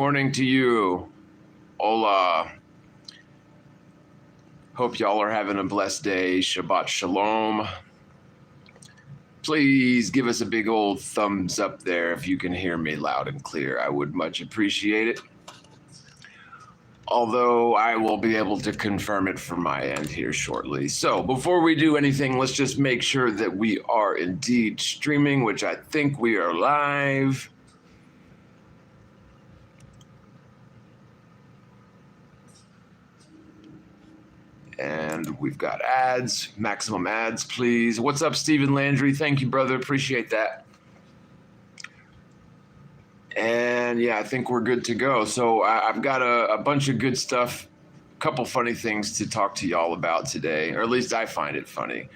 Morning to you. Hola. Hope y'all are having a blessed day. Shabbat shalom. Please give us a big old thumbs up there if you can hear me loud and clear. I would much appreciate it. Although I will be able to confirm it from my end here shortly. So before we do anything, let's just make sure that we are indeed streaming, which I think we are live. And we've got ads, maximum ads, please. What's up, Stephen Landry? Thank you, brother. Appreciate that. And yeah, I think we're good to go. So I've got a bunch of good stuff, a couple funny things to talk to y'all about today, or at least I find it funny.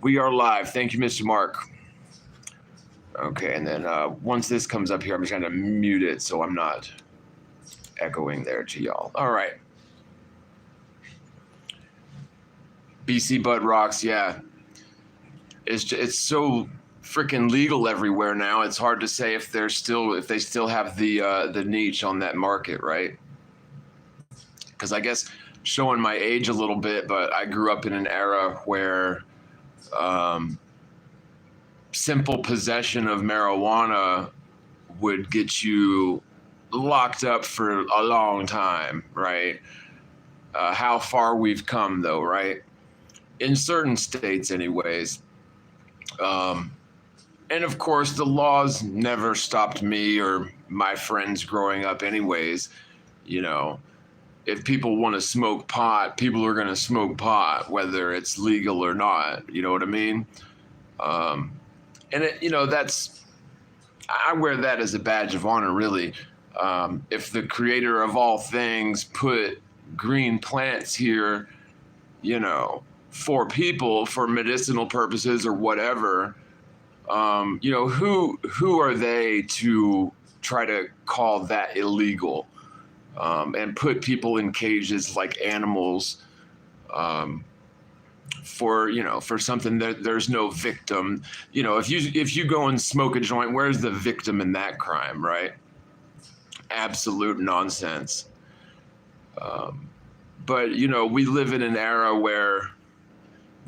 We are live. Thank you, Mr. Mark. Okay, and then once this comes up here, I'm just going to mute it so I'm not echoing there to y'all. All right. BC Bud rocks, yeah. It's so freaking legal everywhere now. It's hard to say if they still have the niche on that market, right? Because I guess showing my age a little bit, but I grew up in an era where simple possession of marijuana would get you locked up for a long time, right? How far we've come, though, right? In certain states, anyways. And of course, the laws never stopped me or my friends growing up anyways. You know, if people want to smoke pot, people are going to smoke pot, whether it's legal or not. You know what I mean? And, I wear that as a badge of honor, really. If the creator of all things put green plants here, for people, for medicinal purposes or whatever, who are they to try to call that illegal and put people in cages like animals for something that there's no victim. If you go and smoke a joint, where's the victim in that crime, right? Absolute nonsense. But we live in an era where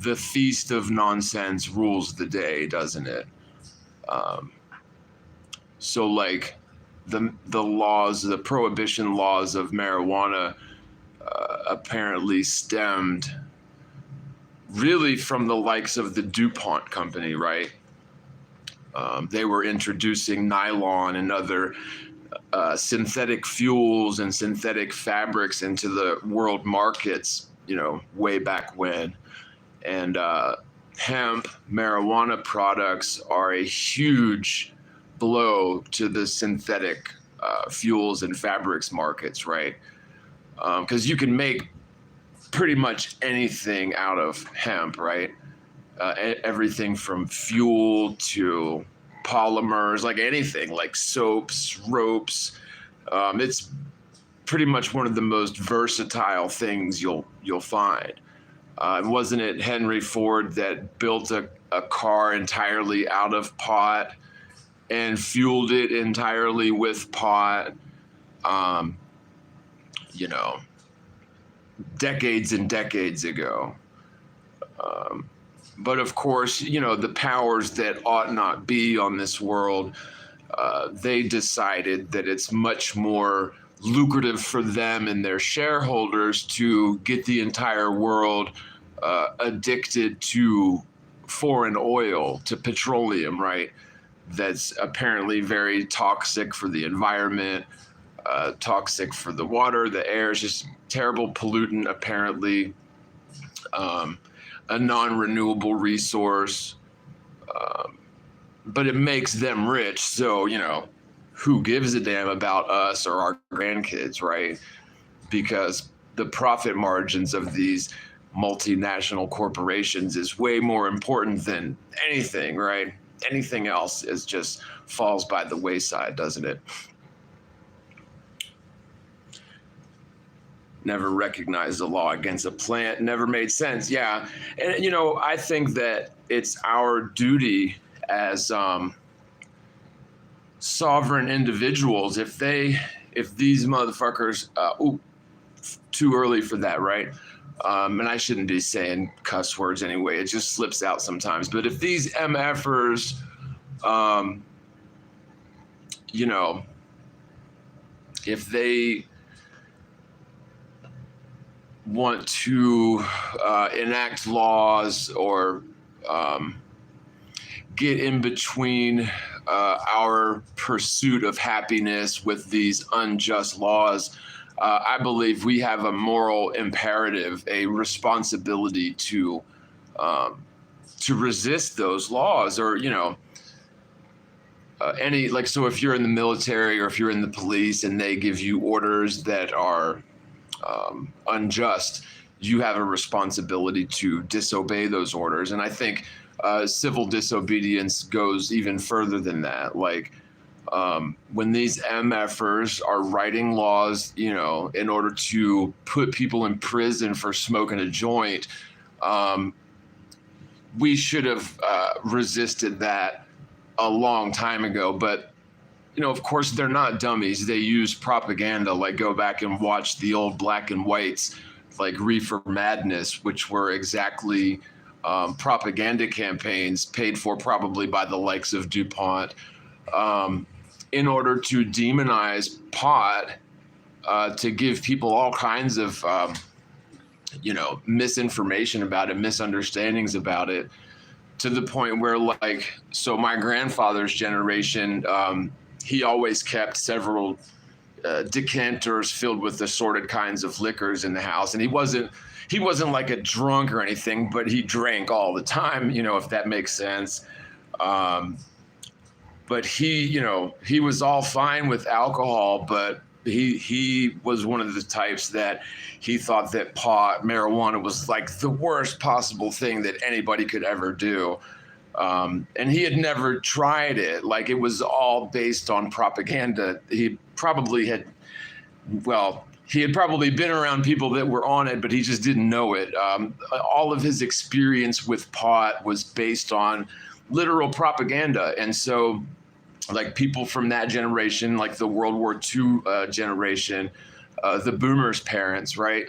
the feast of nonsense rules the day, doesn't it? So like the laws, the prohibition laws of marijuana apparently stemmed really from the likes of the DuPont company, right? They were introducing nylon and other synthetic fuels and synthetic fabrics into the world markets, way back when. And hemp, marijuana products are a huge blow to the synthetic fuels and fabrics markets, right? Because you can make pretty much anything out of hemp, right? Everything from fuel to polymers, like anything, like soaps, ropes. It's pretty much one of the most versatile things you'll find. Wasn't it Henry Ford that built a car entirely out of pot and fueled it entirely with pot? Decades and decades ago. But of course, the powers that ought not be on this world, they decided that it's much more lucrative for them and their shareholders to get the entire world addicted to foreign oil, to petroleum, right? That's apparently very toxic for the environment, toxic for the water, the air. Is just terrible pollutant, apparently, a non-renewable resource, but it makes them rich. So, who gives a damn about us or our grandkids, right? Because the profit margins of these multinational corporations is way more important than anything, right? Anything else is just falls by the wayside, doesn't it? Never recognized the law against a plant, never made sense. Yeah. And, I think that it's our duty as sovereign individuals, if they if these motherfuckers, too early for that, right? And I shouldn't be saying cuss words anyway. It just slips out sometimes. But if these MFers, you know, if they want to enact laws or get in between our pursuit of happiness with these unjust laws, I believe we have a moral imperative, a responsibility to resist those laws, or so if you're in the military or if you're in the police and they give you orders that are unjust, you have a responsibility to disobey those orders. And I think civil disobedience goes even further than that. Like when these MFers are writing laws, in order to put people in prison for smoking a joint, we should have resisted that a long time ago. But of course, they're not dummies. They use propaganda. Like, go back and watch the old black and whites, like Reefer Madness, which were exactly propaganda campaigns paid for probably by the likes of DuPont, in order to demonize pot, to give people all kinds of, misinformation about it, misunderstandings about it, to the point where, so my grandfather's generation, he always kept several decanters filled with assorted kinds of liquors in the house. And he wasn't like a drunk or anything, but he drank all the time, if that makes sense. But he was all fine with alcohol, but he was one of the types that he thought that marijuana was like the worst possible thing that anybody could ever do. And he had never tried it. Like, it was all based on propaganda. He had probably been around people that were on it, but he just didn't know it. All of his experience with pot was based on literal propaganda. And so, like, people from that generation, like the World War II generation, the boomers' parents, right?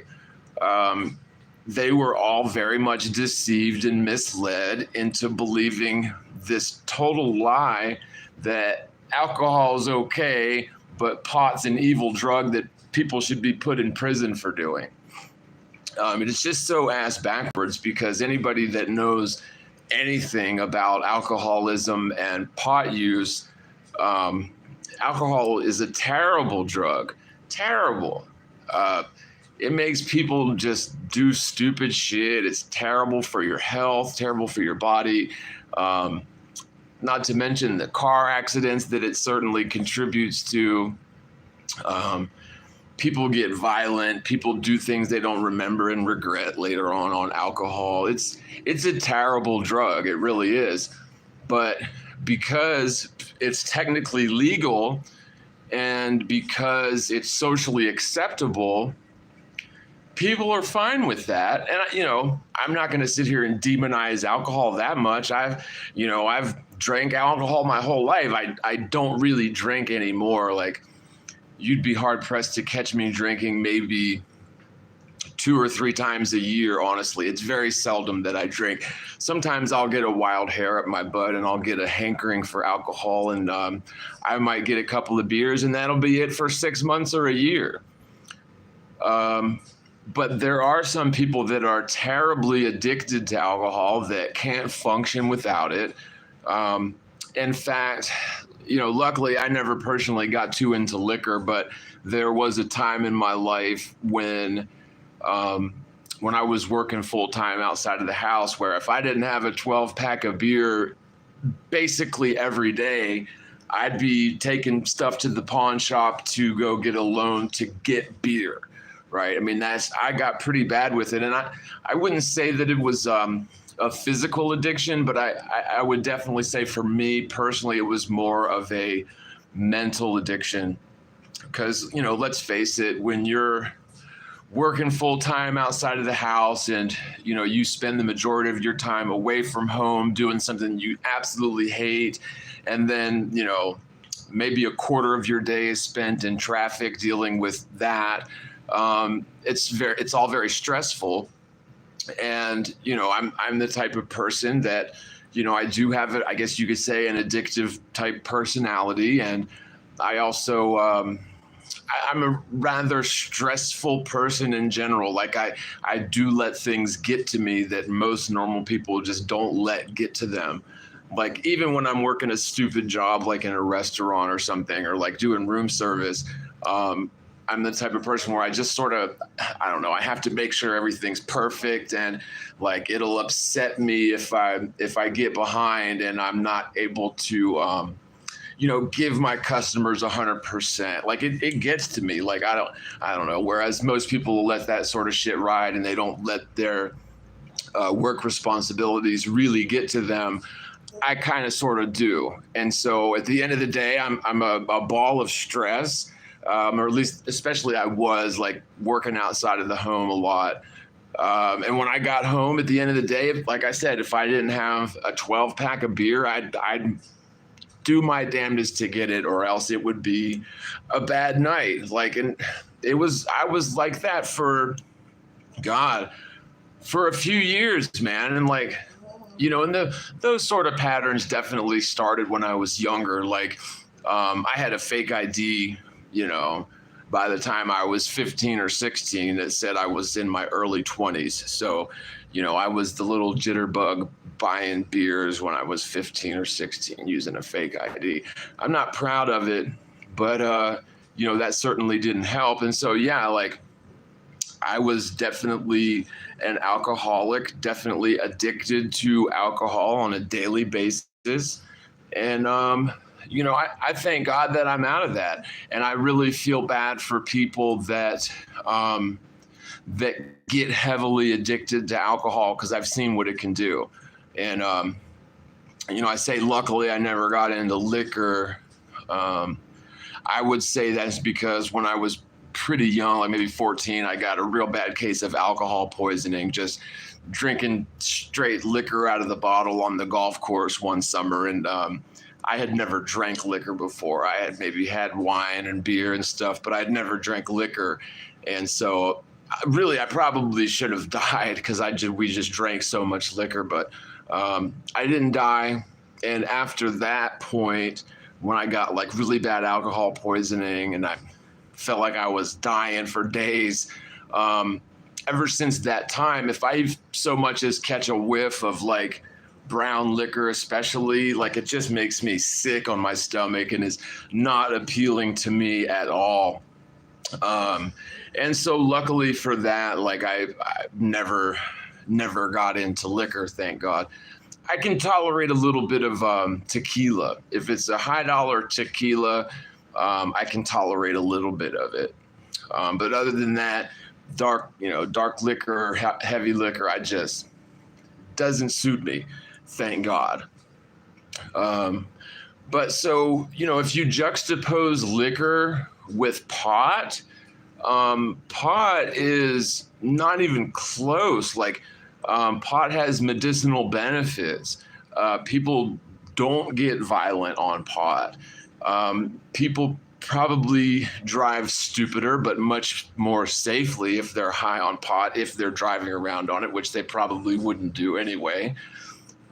They were all very much deceived and misled into believing this total lie that alcohol is okay, but pot's an evil drug that people should be put in prison for doing. It's just so ass backwards, because anybody that knows anything about alcoholism and pot use, alcohol is a terrible drug. Terrible. It makes people just do stupid shit. It's terrible for your health, terrible for your body. Not to mention the car accidents that it certainly contributes to. People get violent. People do things they don't remember and regret later on alcohol. It's a terrible drug. It really is. But because it's technically legal and because it's socially acceptable, people are fine with that. And, I'm not going to sit here and demonize alcohol that much. I've drank alcohol my whole life. I don't really drink anymore. Like, you'd be hard pressed to catch me drinking maybe 2 or 3 times a year, honestly. It's very seldom that I drink. Sometimes I'll get a wild hair up my butt and I'll get a hankering for alcohol, and I might get a couple of beers, and that'll be it for 6 months or a year. But there are some people that are terribly addicted to alcohol that can't function without it. In fact, luckily I never personally got too into liquor, but there was a time in my life when I was working full time outside of the house, where if I didn't have a 12-pack of beer basically every day, I'd be taking stuff to the pawn shop to go get a loan to get beer. Right. I mean, I got pretty bad with it. And I wouldn't say that it was a physical addiction, but I would definitely say for me personally, it was more of a mental addiction. Because, let's face it, when you're working full time outside of the house and, you spend the majority of your time away from home doing something you absolutely hate, and then, maybe a quarter of your day is spent in traffic dealing with that. It's all very stressful. And, I'm the type of person that, I do have, I guess you could say, an addictive type personality. And I also, I'm a rather stressful person in general. Like I do let things get to me that most normal people just don't let get to them. Like even when I'm working a stupid job, like in a restaurant or something, or like doing room service, I'm the type of person where I just sort of, I don't know, I have to make sure everything's perfect, and like it'll upset me if I get behind and I'm not able to, give my customers 100%. Like it gets to me. Like I don't know. Whereas most people will let that sort of shit ride and they don't let their work responsibilities really get to them. I kind of sort of do. And so at the end of the day, I'm a ball of stress. Or at least, especially I was like working outside of the home a lot. And when I got home at the end of the day, like I said, if I didn't have a 12 pack of beer, I'd do my damnedest to get it, or else it would be a bad night. Like, and I was like that for a few years, man. And like, and those sort of patterns definitely started when I was younger. Like, I had a fake ID, by the time I was 15 or 16, that said I was in my early 20s. So, I was the little jitterbug buying beers when I was 15 or 16 using a fake ID. I'm not proud of it, but, that certainly didn't help. And so, yeah, like I was definitely an alcoholic, definitely addicted to alcohol on a daily basis. And, I thank God that I'm out of that. And I really feel bad for people that get heavily addicted to alcohol, because I've seen what it can do. And, I say luckily I never got into liquor. I would say that's because when I was pretty young, like maybe 14, I got a real bad case of alcohol poisoning, just drinking straight liquor out of the bottle on the golf course one summer. And I had never drank liquor before. I had maybe had wine and beer and stuff, but I'd never drank liquor. And so really, I probably should have died, because we just drank so much liquor, but I didn't die. And after that point, when I got like really bad alcohol poisoning and I felt like I was dying for days, ever since that time, if I so much as catch a whiff of like brown liquor, especially, like it just makes me sick on my stomach and is not appealing to me at all. And so luckily for that, like I never got into liquor, thank God. I can tolerate a little bit of tequila. If it's a high dollar tequila, I can tolerate a little bit of it. But other than that, dark liquor, heavy liquor, doesn't suit me, thank God. But so, if you juxtapose liquor with pot, pot is not even close. Like, pot has medicinal benefits. People don't get violent on pot. People probably drive stupider, but much more safely if they're high on pot, if they're driving around on it, which they probably wouldn't do anyway.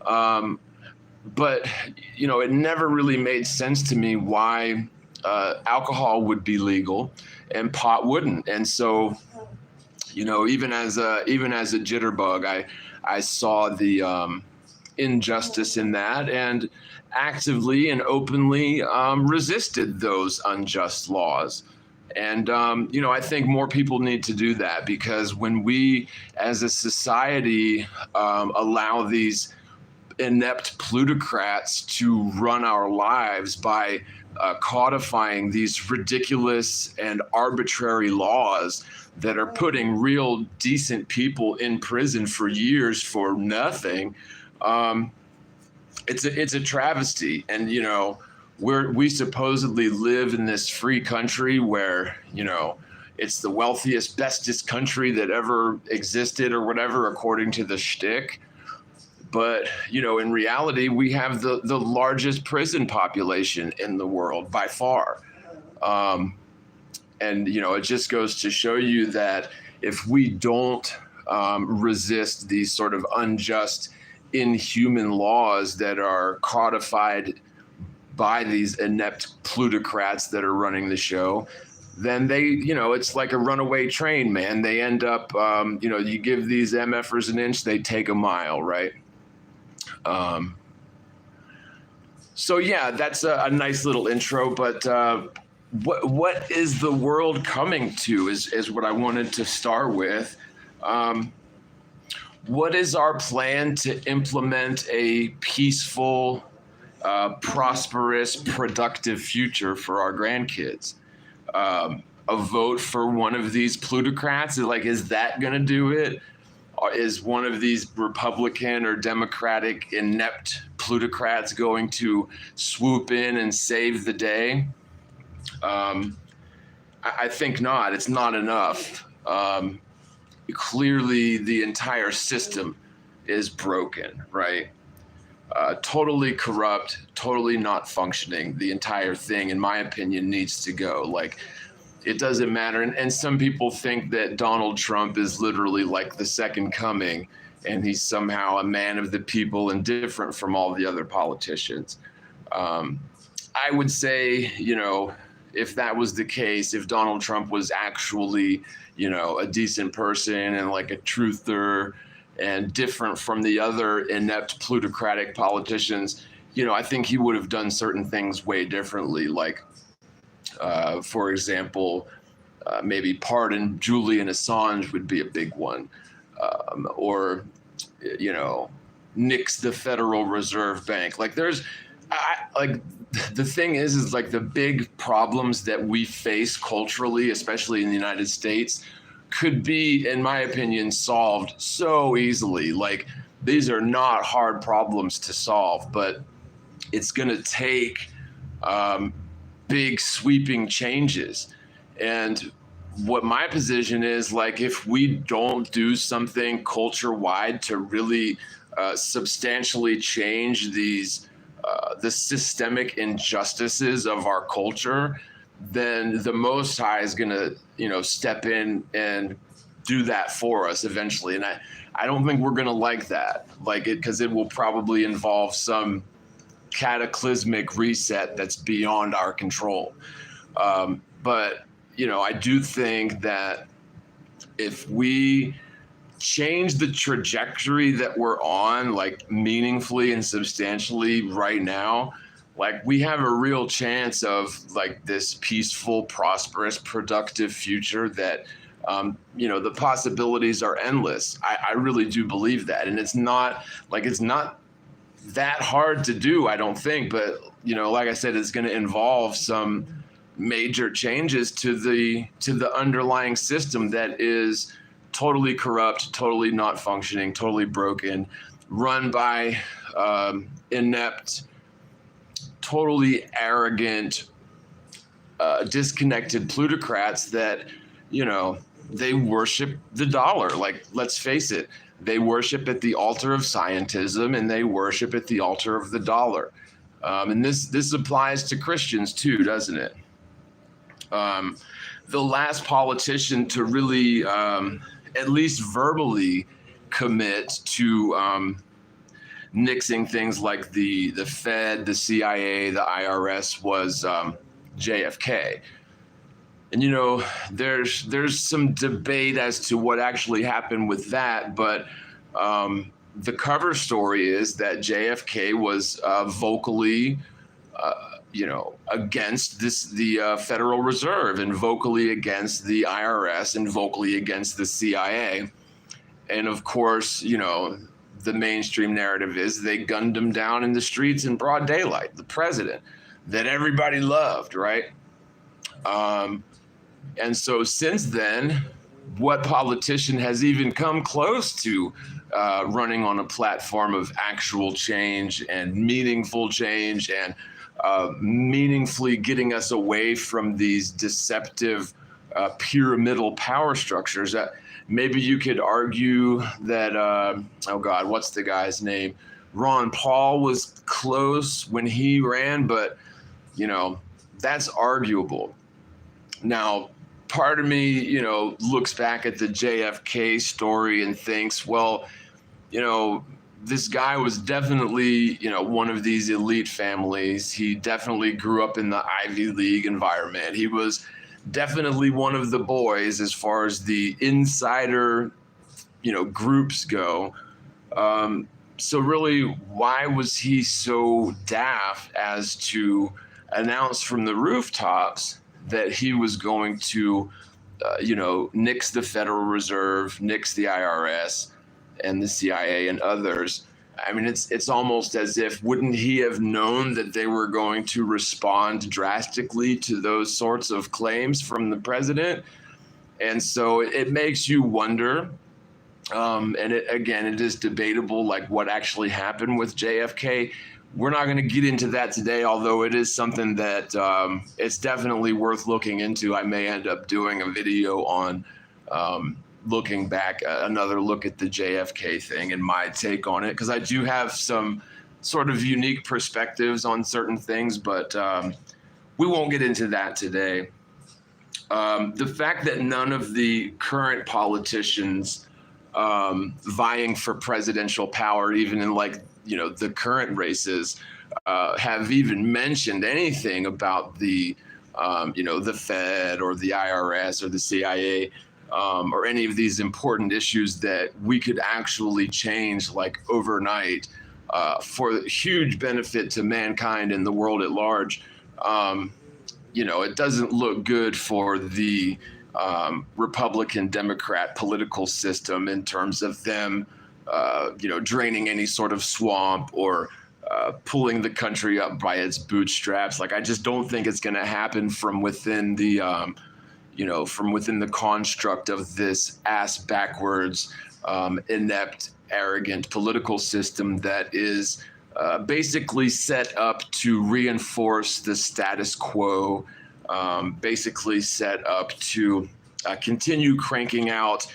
But, it never really made sense to me why alcohol would be legal and pot wouldn't. And so, even as a jitterbug, I saw the injustice in that and actively and openly resisted those unjust laws. And, I think more people need to do that, because when we as a society allow these inept plutocrats to run our lives by codifying these ridiculous and arbitrary laws that are putting real decent people in prison for years for nothing, it's a travesty. And we supposedly live in this free country where it's the wealthiest, bestest country that ever existed or whatever, according to the shtick. But, in reality, we have the largest prison population in the world by far. And, it just goes to show you that if we don't resist these sort of unjust, inhuman laws that are codified by these inept plutocrats that are running the show, then they, it's like a runaway train, man. They end up, you give these MFers an inch, they take a mile, right? So yeah, that's a nice little intro, but what is the world coming to is what I wanted to start with. What is our plan to implement a peaceful, prosperous, productive future for our grandkids? A vote for one of these plutocrats, is that going to do it? Or is one of these Republican or Democratic inept plutocrats going to swoop in and save the day? I think not. It's not enough. Clearly, the entire system is broken, right? Totally corrupt, totally not functioning. The entire thing, in my opinion, needs to go. It doesn't matter. And some people think that Donald Trump is literally like the second coming, and he's somehow a man of the people and different from all the other politicians. I would say, if that was the case, if Donald Trump was actually, a decent person and like a truther and different from the other inept plutocratic politicians, I think he would have done certain things way differently. For example, maybe pardon Julian Assange would be a big one, or nix the Federal Reserve Bank. The thing is the big problems that we face culturally, especially in the United States, could be, in my opinion, solved so easily. These are not hard problems to solve, but it's going to take big sweeping changes. And what my position is, if we don't do something culture-wide to really substantially change the systemic injustices of our culture, then the Most High is going to, step in and do that for us eventually. And I don't think we're going to like that, because it will probably involve some cataclysmic reset that's beyond our control. But, I do think that if we change the trajectory that we're on, meaningfully and substantially right now, we have a real chance of this peaceful, prosperous, productive future that, the possibilities are endless. I really do believe that. And it's not that hard to do, I don't think, but, like I said, it's going to involve some major changes to the underlying system that is totally corrupt, totally not functioning, totally broken, run by inept, totally arrogant, disconnected plutocrats that, they worship the dollar. Let's face it, they worship at the altar of scientism and they worship at the altar of the dollar. And this applies to Christians too, doesn't it? The last politician to really, at least verbally, commit to nixing things like the Fed, the CIA, the IRS was JFK. And there's some debate as to what actually happened with that, but the cover story is that JFK was vocally against the Federal Reserve and vocally against the IRS and vocally against the CIA. And of course, the mainstream narrative is they gunned him down in the streets in broad daylight, the president that everybody loved, right? And so since then, what politician has even come close to running on a platform of actual change and meaningful change and meaningfully getting us away from these deceptive pyramidal power structures. Maybe you could argue that, oh God, what's the guy's name? Ron Paul was close when he ran, but, you know, that's arguable. Now, part of me, you know, looks back at the JFK story and thinks, well, you know, this guy was definitely, you know, one of these elite families. He definitely grew up in the Ivy League environment. He was definitely one of the boys as far as the insider, you know, groups go. So really, why was he so daft as to announce from the rooftops that he was going to, you know, nix the Federal Reserve, nix the IRS, and the CIA and others? I mean, it's almost as if, wouldn't he have known that they were going to respond drastically to those sorts of claims from the president? And so it makes you wonder. And it is debatable, like what actually happened with JFK. We're not going to get into that today, although it is something that it's definitely worth looking into. I may end up doing a video on looking back, another look at the JFK thing and my take on it, because I do have some sort of unique perspectives on certain things, but we won't get into that today. The fact that none of the current politicians vying for presidential power, even in like, you know, the current races, have even mentioned anything about the, you know, the Fed or the IRS or the CIA, or any of these important issues that we could actually change like overnight for huge benefit to mankind and the world at large. You know, it doesn't look good for the Republican Democrat political system in terms of them, you know, draining any sort of swamp or pulling the country up by its bootstraps. Like, I just don't think it's going to happen from within the, you know, from within the construct of this ass backwards, inept, arrogant political system that is basically set up to reinforce the status quo, basically set up to continue cranking out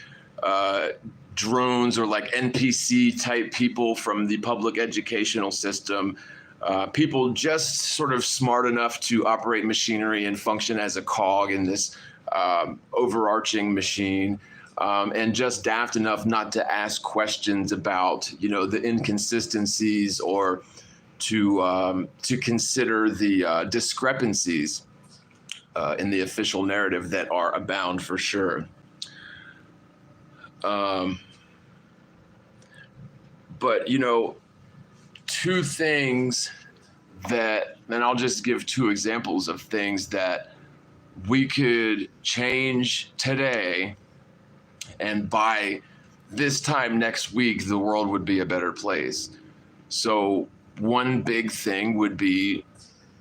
drones or like NPC type people from the public educational system, people just sort of smart enough to operate machinery and function as a cog in this overarching machine, and just daft enough not to ask questions about, you know, the inconsistencies or to consider the discrepancies in the official narrative that are abound for sure. But, you know, two things that, and I'll just give two examples of things that we could change today, and by this time next week, the world would be a better place. So one big thing would be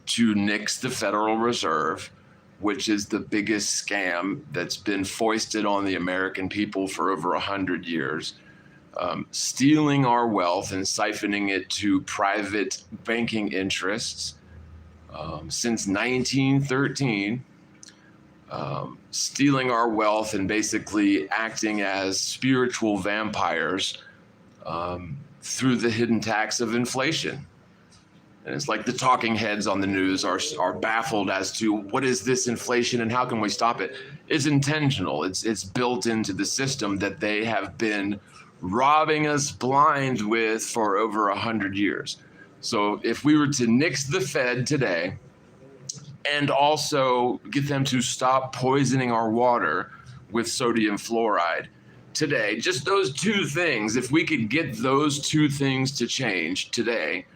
to nix the Federal Reserve, which is the biggest scam that's been foisted on the American people for over 100 years. Stealing our wealth and siphoning it to private banking interests since 1913. Stealing our wealth and basically acting as spiritual vampires through the hidden tax of inflation. And it's like the talking heads on the news are baffled as to what is this inflation and how can we stop it? It's intentional. It's built into the system that they have been robbing us blind with for over 100 years. So if we were to nix the Fed today, and also get them to stop poisoning our water with sodium fluoride today, just those two things, if we could get those two things to change today,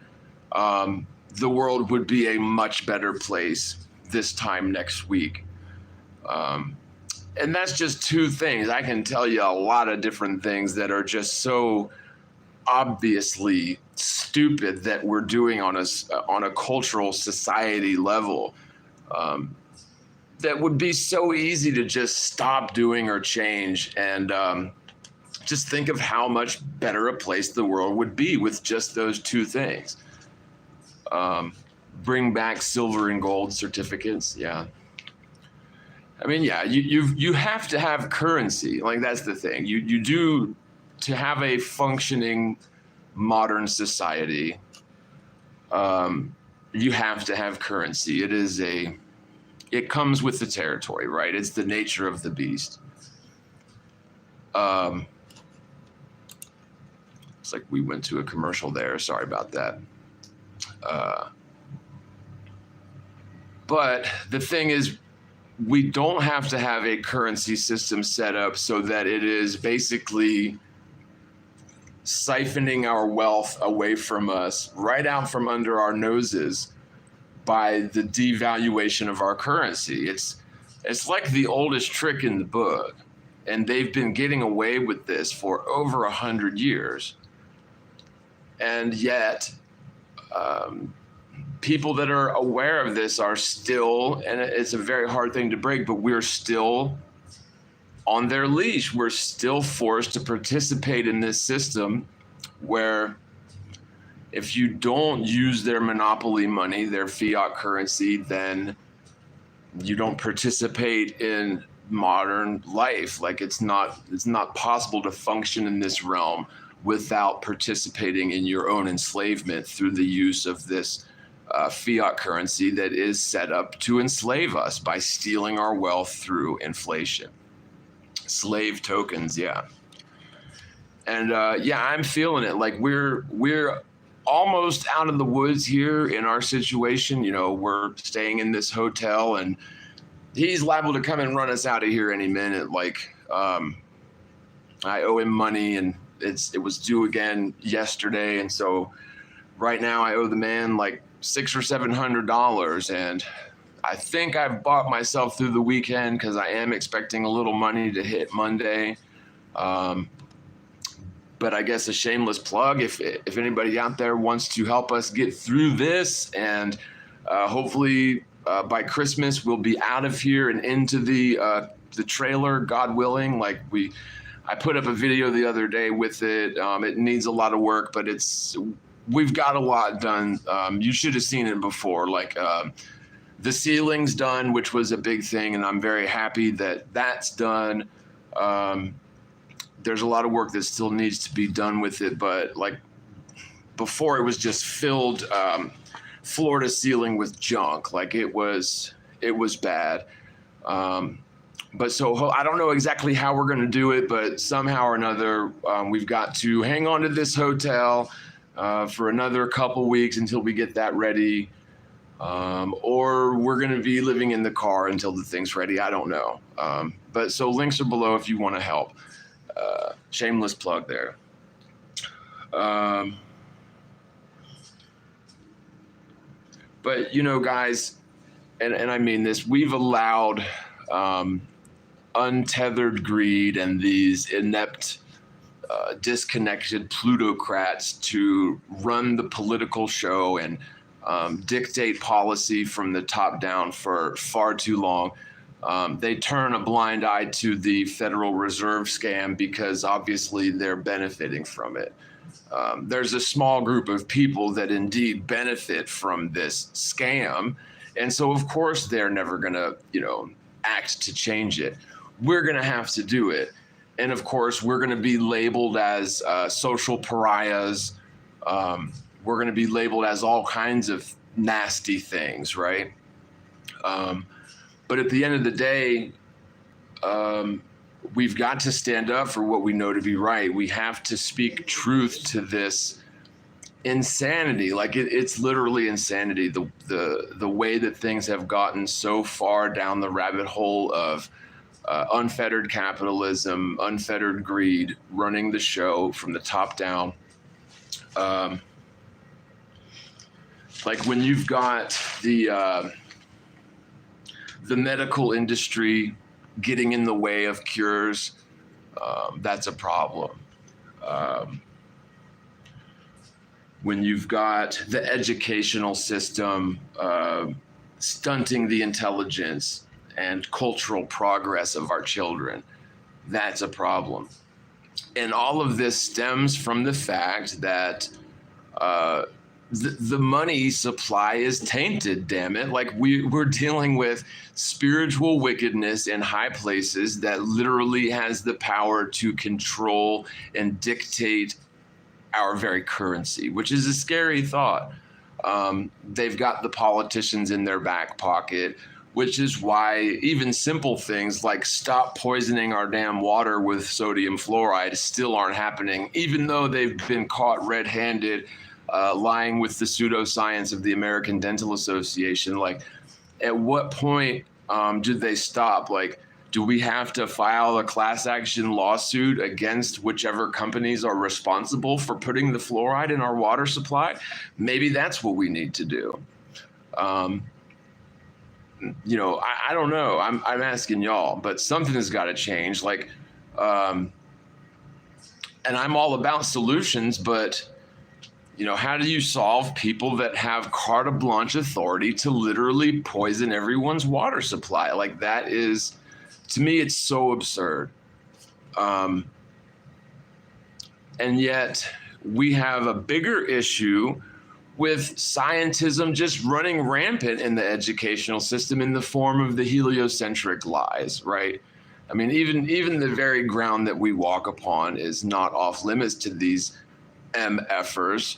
the world would be a much better place this time next week. And that's just two things. I can tell you a lot of different things that are just so obviously stupid that we're doing on a cultural society level. That would be so easy to just stop doing or change, and just think of how much better a place the world would be with just those two things. Bring back silver and gold certificates, yeah. I mean, yeah, you have to have currency. Like, that's the thing. You do, to have a functioning modern society. You have to have currency. It comes with the territory, right? It's the nature of the beast. It's like we went to a commercial there. Sorry about that. But the thing is, we don't have to have a currency system set up so that it is basically siphoning our wealth away from us, right out from under our noses, by the devaluation of our currency. It's like the oldest trick in the book, and they've been getting away with this for over 100 years. And yet, people that are aware of this are still, and it's a very hard thing to break, but we're still on their leash. We're still forced to participate in this system where if you don't use their monopoly money, their fiat currency, then you don't participate in modern life. Like, it's not possible to function in this realm without participating in your own enslavement through the use of this fiat currency that is set up to enslave us by stealing our wealth through inflation. Slave tokens, yeah. And yeah, I'm feeling it. Like, we're almost out of the woods here in our situation. You know, we're staying in this hotel, and he's liable to come and run us out of here any minute. Like, I owe him money, and it was due again yesterday, and so right now I owe the man like $600 or $700, and I think I've bought myself through the weekend because I am expecting a little money to hit Monday. But I guess a shameless plug, if anybody out there wants to help us get through this, and hopefully by Christmas we'll be out of here and into the trailer, God willing. Like, I put up a video the other day with it. It needs a lot of work, but we've got a lot done. You should have seen it before. Like, the ceiling's done, which was a big thing, and I'm very happy that that's done. There's a lot of work that still needs to be done with it, but like before, it was just filled floor to ceiling with junk. Like, it was bad. But so I don't know exactly how we're going to do it, but somehow or another, we've got to hang on to this hotel for another couple weeks until we get that ready. Or we're going to be living in the car until the thing's ready. I don't know. But so links are below if you want to help. Shameless plug there. But, you know, guys, and I mean this, we've allowed untethered greed and these inept, disconnected plutocrats to run the political show and dictate policy from the top down for far too long. They turn a blind eye to the Federal Reserve scam because obviously they're benefiting from it. There's a small group of people that indeed benefit from this scam. And so, of course, they're never going to, act to change it. We're going to have to do it. And, of course, we're going to be labeled as social pariahs. We're going to be labeled as all kinds of nasty things, right? But at the end of the day, we've got to stand up for what we know to be right. We have to speak truth to this insanity. Like, it's literally insanity. The way that things have gotten so far down the rabbit hole of unfettered capitalism, unfettered greed, running the show from the top down. Like, when you've got the medical industry getting in the way of cures, that's a problem. When you've got the educational system stunting the intelligence and cultural progress of our children, that's a problem. And all of this stems from the fact that the money supply is tainted, damn it. Like we're dealing with spiritual wickedness in high places that literally has the power to control and dictate our very currency, which is a scary thought. They've got the politicians in their back pocket, which is why even simple things like stop poisoning our damn water with sodium fluoride still aren't happening, even though they've been caught red-handed lying with the pseudoscience of the American Dental Association. Like, at what point did they stop? Like, do we have to file a class action lawsuit against whichever companies are responsible for putting the fluoride in our water supply? Maybe that's what we need to do. You know, I don't know. I'm asking y'all, but something has got to change. Like, and I'm all about solutions, but you know, how do you solve people that have carte blanche authority to literally poison everyone's water supply? Like, that is, to me, it's so absurd. And yet we have a bigger issue with scientism just running rampant in the educational system in the form of the heliocentric lies, right? I mean, even the very ground that we walk upon is not off limits to these MFers,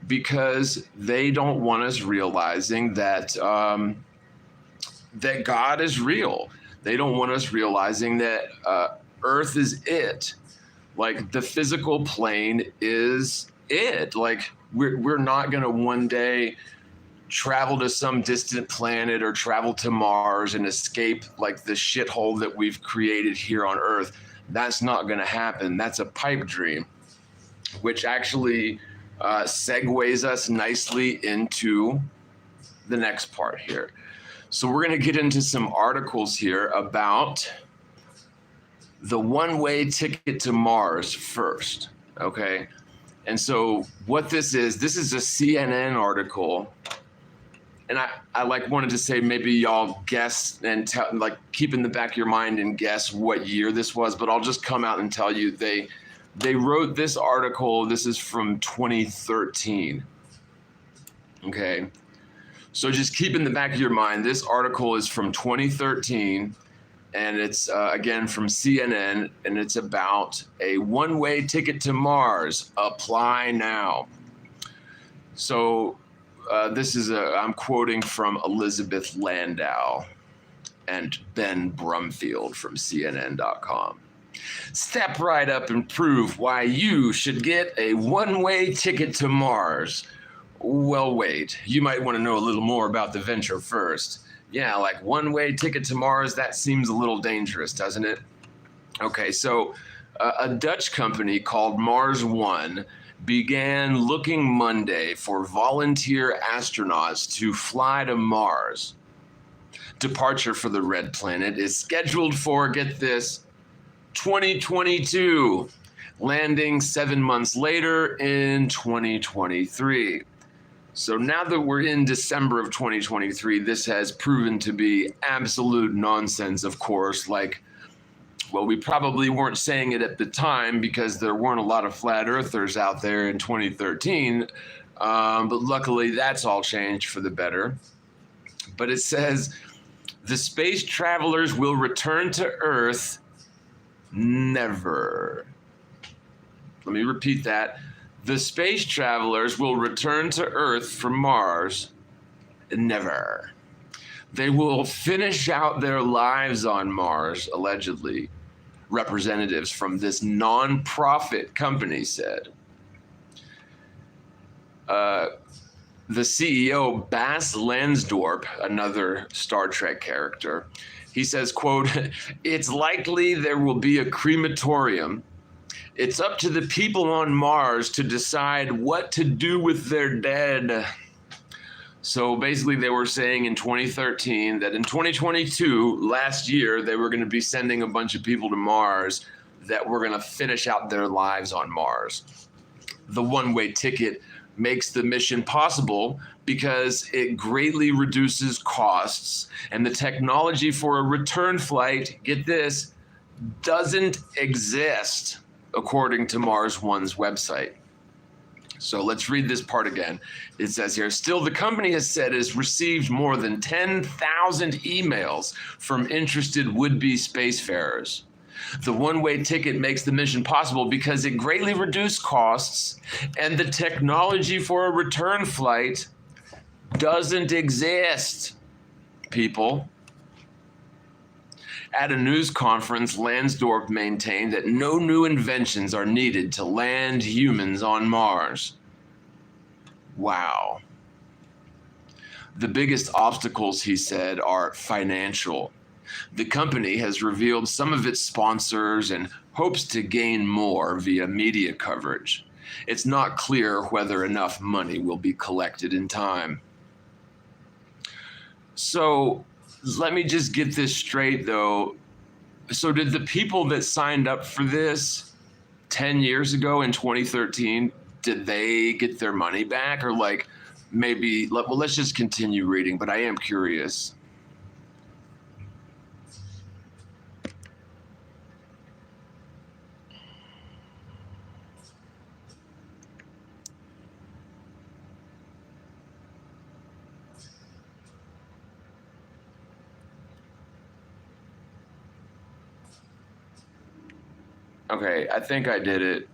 because they don't want us realizing that that God is real. They don't want us realizing that Earth is it. Like, the physical plane is it. Like, we're not going to one day travel to some distant planet or travel to Mars and escape like the shithole that we've created here on Earth. That's not going to happen. That's a pipe dream, which actually segues us nicely into the next part here. So we're going to get into some articles here about the one-way ticket to Mars first, okay? And so what this is a CNN article. And I like wanted to say maybe y'all guess and tell, like, keep in the back of your mind and guess what year this was, but I'll just come out and tell you they wrote this article. This is from 2013. Okay. So just keep in the back of your mind, this article is from 2013, and it's again from CNN, and it's about a one-way ticket to Mars. Apply now. So this is I'm quoting from Elizabeth Landau and Ben Brumfield from CNN.com. Step right up and prove why you should get a one-way ticket to Mars. Well, wait, you might want to know a little more about the venture first. Yeah, like one-way ticket to Mars, that seems a little dangerous, doesn't it? Okay, so a Dutch company called Mars One began looking Monday for volunteer astronauts to fly to Mars. Departure for the Red Planet is scheduled for, get this, 2022, landing 7 months later in 2023. So now that we're in December of 2023, this has proven to be absolute nonsense, of course. Like, well, we probably weren't saying it at the time because there weren't a lot of flat earthers out there in 2013. But luckily, that's all changed for the better. But it says, the space travelers will return to Earth never. Let me repeat that. The space travelers will return to Earth from Mars never. They will finish out their lives on Mars, allegedly, representatives from this non-profit company said. The CEO, Bas Lansdorp, another Star Trek character, he says, quote, "It's likely there will be a crematorium. It's up to the people on Mars to decide what to do with their dead." So basically they were saying in 2013 that in 2022, last year, they were going to be sending a bunch of people to Mars that were going to finish out their lives on Mars. The one-way ticket makes the mission possible because it greatly reduces costs, and the technology for a return flight, get this, doesn't exist, according to Mars One's website. So let's read this part again. It says here, still the company has said it has received more than 10,000 emails from interested would-be spacefarers. The one-way ticket makes the mission possible because it greatly reduced costs and the technology for a return flight doesn't exist, people. At a news conference, Lansdorp maintained that no new inventions are needed to land humans on Mars. Wow. The biggest obstacles, he said, are financial. The company has revealed some of its sponsors and hopes to gain more via media coverage. It's not clear whether enough money will be collected in time. So, let me just get this straight, though. So did the people that signed up for this 10 years ago in 2013, did they get their money back? Or like maybe, well, let's just continue reading, but I am curious. Okay, I think I did it.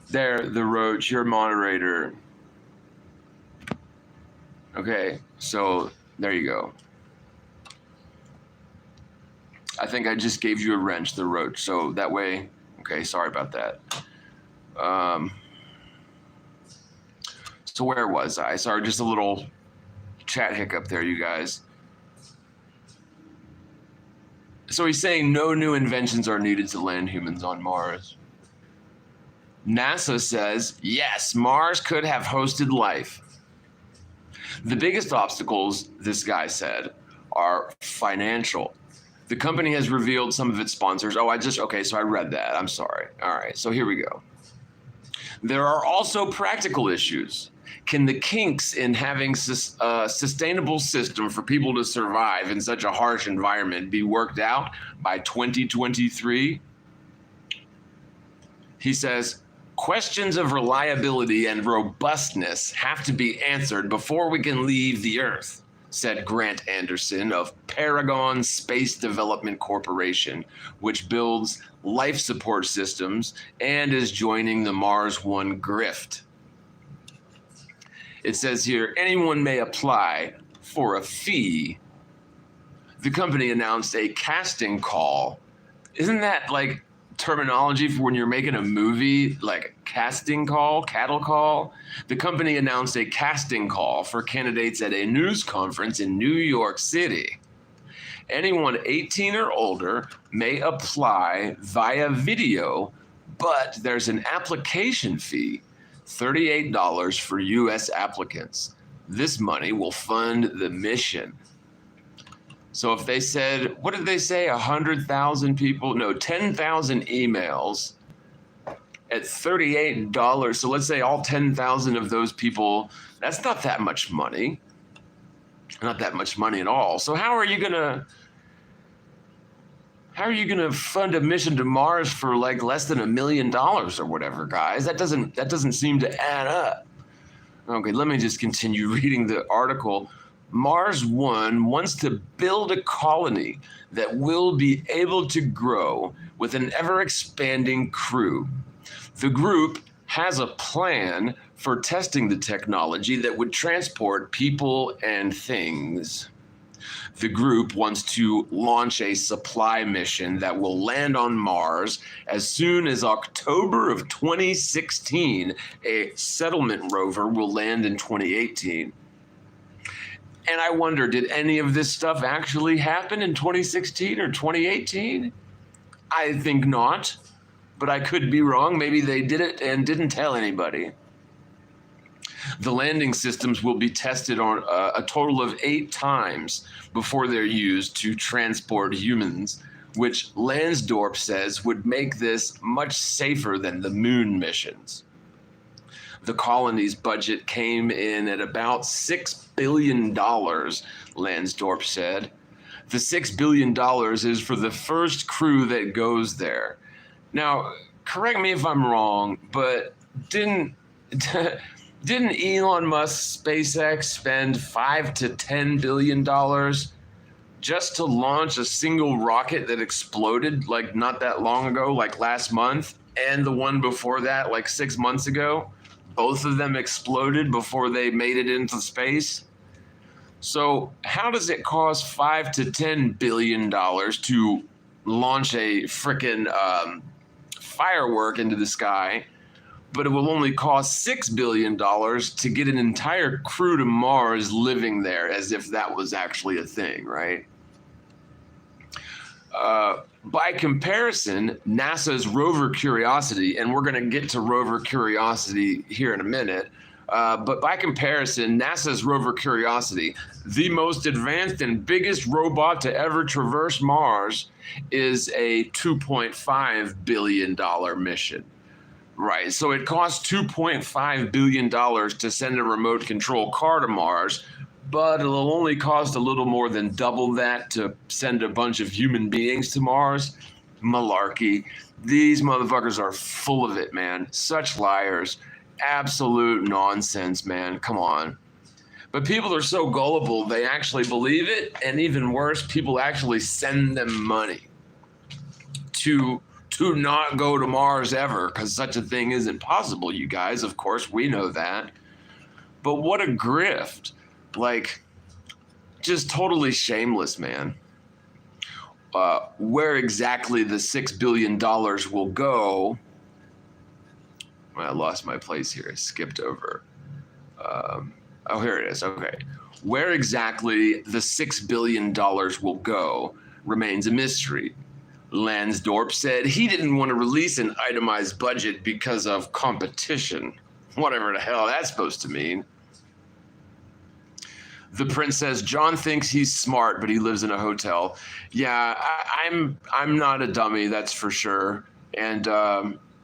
There, the Roach, your moderator. Okay, so there you go. I think I just gave you a wrench, the Roach, so that way, okay, sorry about that. So where was I? Sorry, just a little chat hiccup there, you guys. So he's saying no new inventions are needed to land humans on Mars. NASA says, yes, Mars could have hosted life. The biggest obstacles, this guy said, are financial. The company has revealed some of its sponsors. Okay, so I read that. I'm sorry. All right, so here we go. There are also practical issues. Can the kinks in having a sustainable system for people to survive in such a harsh environment be worked out by 2023? He says, questions of reliability and robustness have to be answered before we can leave the Earth, said Grant Anderson of Paragon Space Development Corporation, which builds life support systems and is joining the Mars One grift. It says here, anyone may apply for a fee. The company announced a casting call. Isn't that like terminology for when you're making a movie, like casting call, cattle call? The company announced a casting call for candidates at a news conference in New York City. Anyone 18 or older may apply via video, but there's an application fee. $38 for U.S. applicants. This money will fund the mission. So if they said, what did they say, 100,000 people? No, 10,000 emails at $38. So let's say all 10,000 of those people, that's not that much money. Not that much money at all. So how are you gonna fund a mission to Mars for like less than $1 million or whatever, guys? That doesn't seem to add up. Okay, let me just continue reading the article. Mars One wants to build a colony that will be able to grow with an ever-expanding crew. The group has a plan for testing the technology that would transport people and things. The group wants to launch a supply mission that will land on Mars as soon as October of 2016. A settlement rover will land in 2018. And I wonder, did any of this stuff actually happen in 2016 or 2018? I think not, but I could be wrong. Maybe they did it and didn't tell anybody. The landing systems will be tested on a total of 8 times before they're used to transport humans, which Lansdorp says would make this much safer than the moon missions. The colony's budget came in at about $6 billion, Lansdorp said. The $6 billion is for the first crew that goes there. Now, correct me if I'm wrong, but didn't Elon Musk SpaceX spend $5 to $10 billion just to launch a single rocket that exploded like not that long ago, like last month, and the one before that, like 6 months ago? Both of them exploded before they made it into space. So how does it cost $5 to $10 billion to launch a frickin' firework into the sky, but it will only cost $6 billion to get an entire crew to Mars living there, as if that was actually a thing, right? By comparison, NASA's rover Curiosity, and we're going to get to rover Curiosity here in a minute, but by comparison, NASA's rover Curiosity, the most advanced and biggest robot to ever traverse Mars, is a $2.5 billion mission. Right, so it costs $2.5 billion to send a remote control car to Mars, but it'll only cost a little more than double that to send a bunch of human beings to Mars. Malarkey. These motherfuckers are full of it, man. Such liars. Absolute nonsense, man. Come on. But people are so gullible, they actually believe it, and even worse, people actually send them money to not go to Mars ever, because such a thing isn't possible, you guys. Of course, we know that. But what a grift. Like, just totally shameless, man. Where exactly the $6 billion will go, I lost my place here. I skipped over. Oh, here it is. Okay. Where exactly the $6 billion will go remains a mystery. Lansdorp said he didn't want to release an itemized budget because of competition. Whatever the hell that's supposed to mean. The prince says John thinks he's smart, but he lives in a hotel. Yeah, I'm not a dummy, that's for sure. And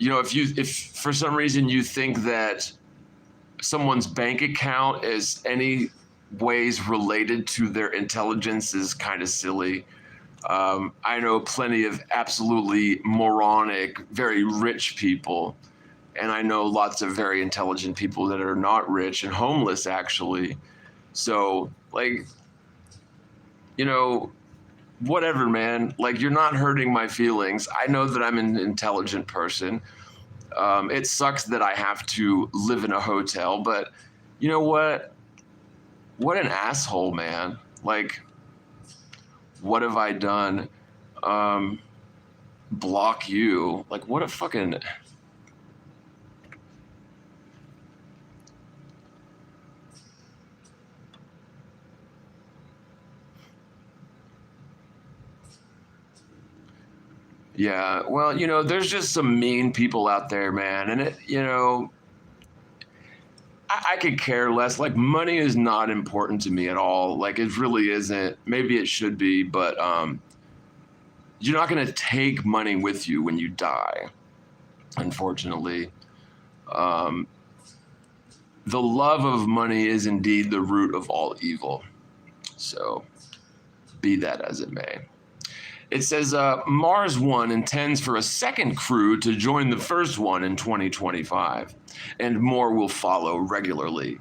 if for some reason you think that someone's bank account is any ways related to their intelligence is kind of silly. I know plenty of absolutely moronic, very rich people, and I know lots of very intelligent people that are not rich and homeless, actually. So, like, whatever, man. Like, you're not hurting my feelings. I know that I'm an intelligent person. It sucks that I have to live in a hotel, but you know what? What an asshole, man. Like, what have I done? Block you. Like, what a fucking... Yeah, well, there's just some mean people out there, man. And I could care less. Like, money is not important to me at all. Like, it really isn't. Maybe it should be, but you're not going to take money with you when you die, unfortunately. The love of money is indeed the root of all evil. So, be that as it may. It says Mars 1 intends for a second crew to join the first one in 2025, and more will follow regularly.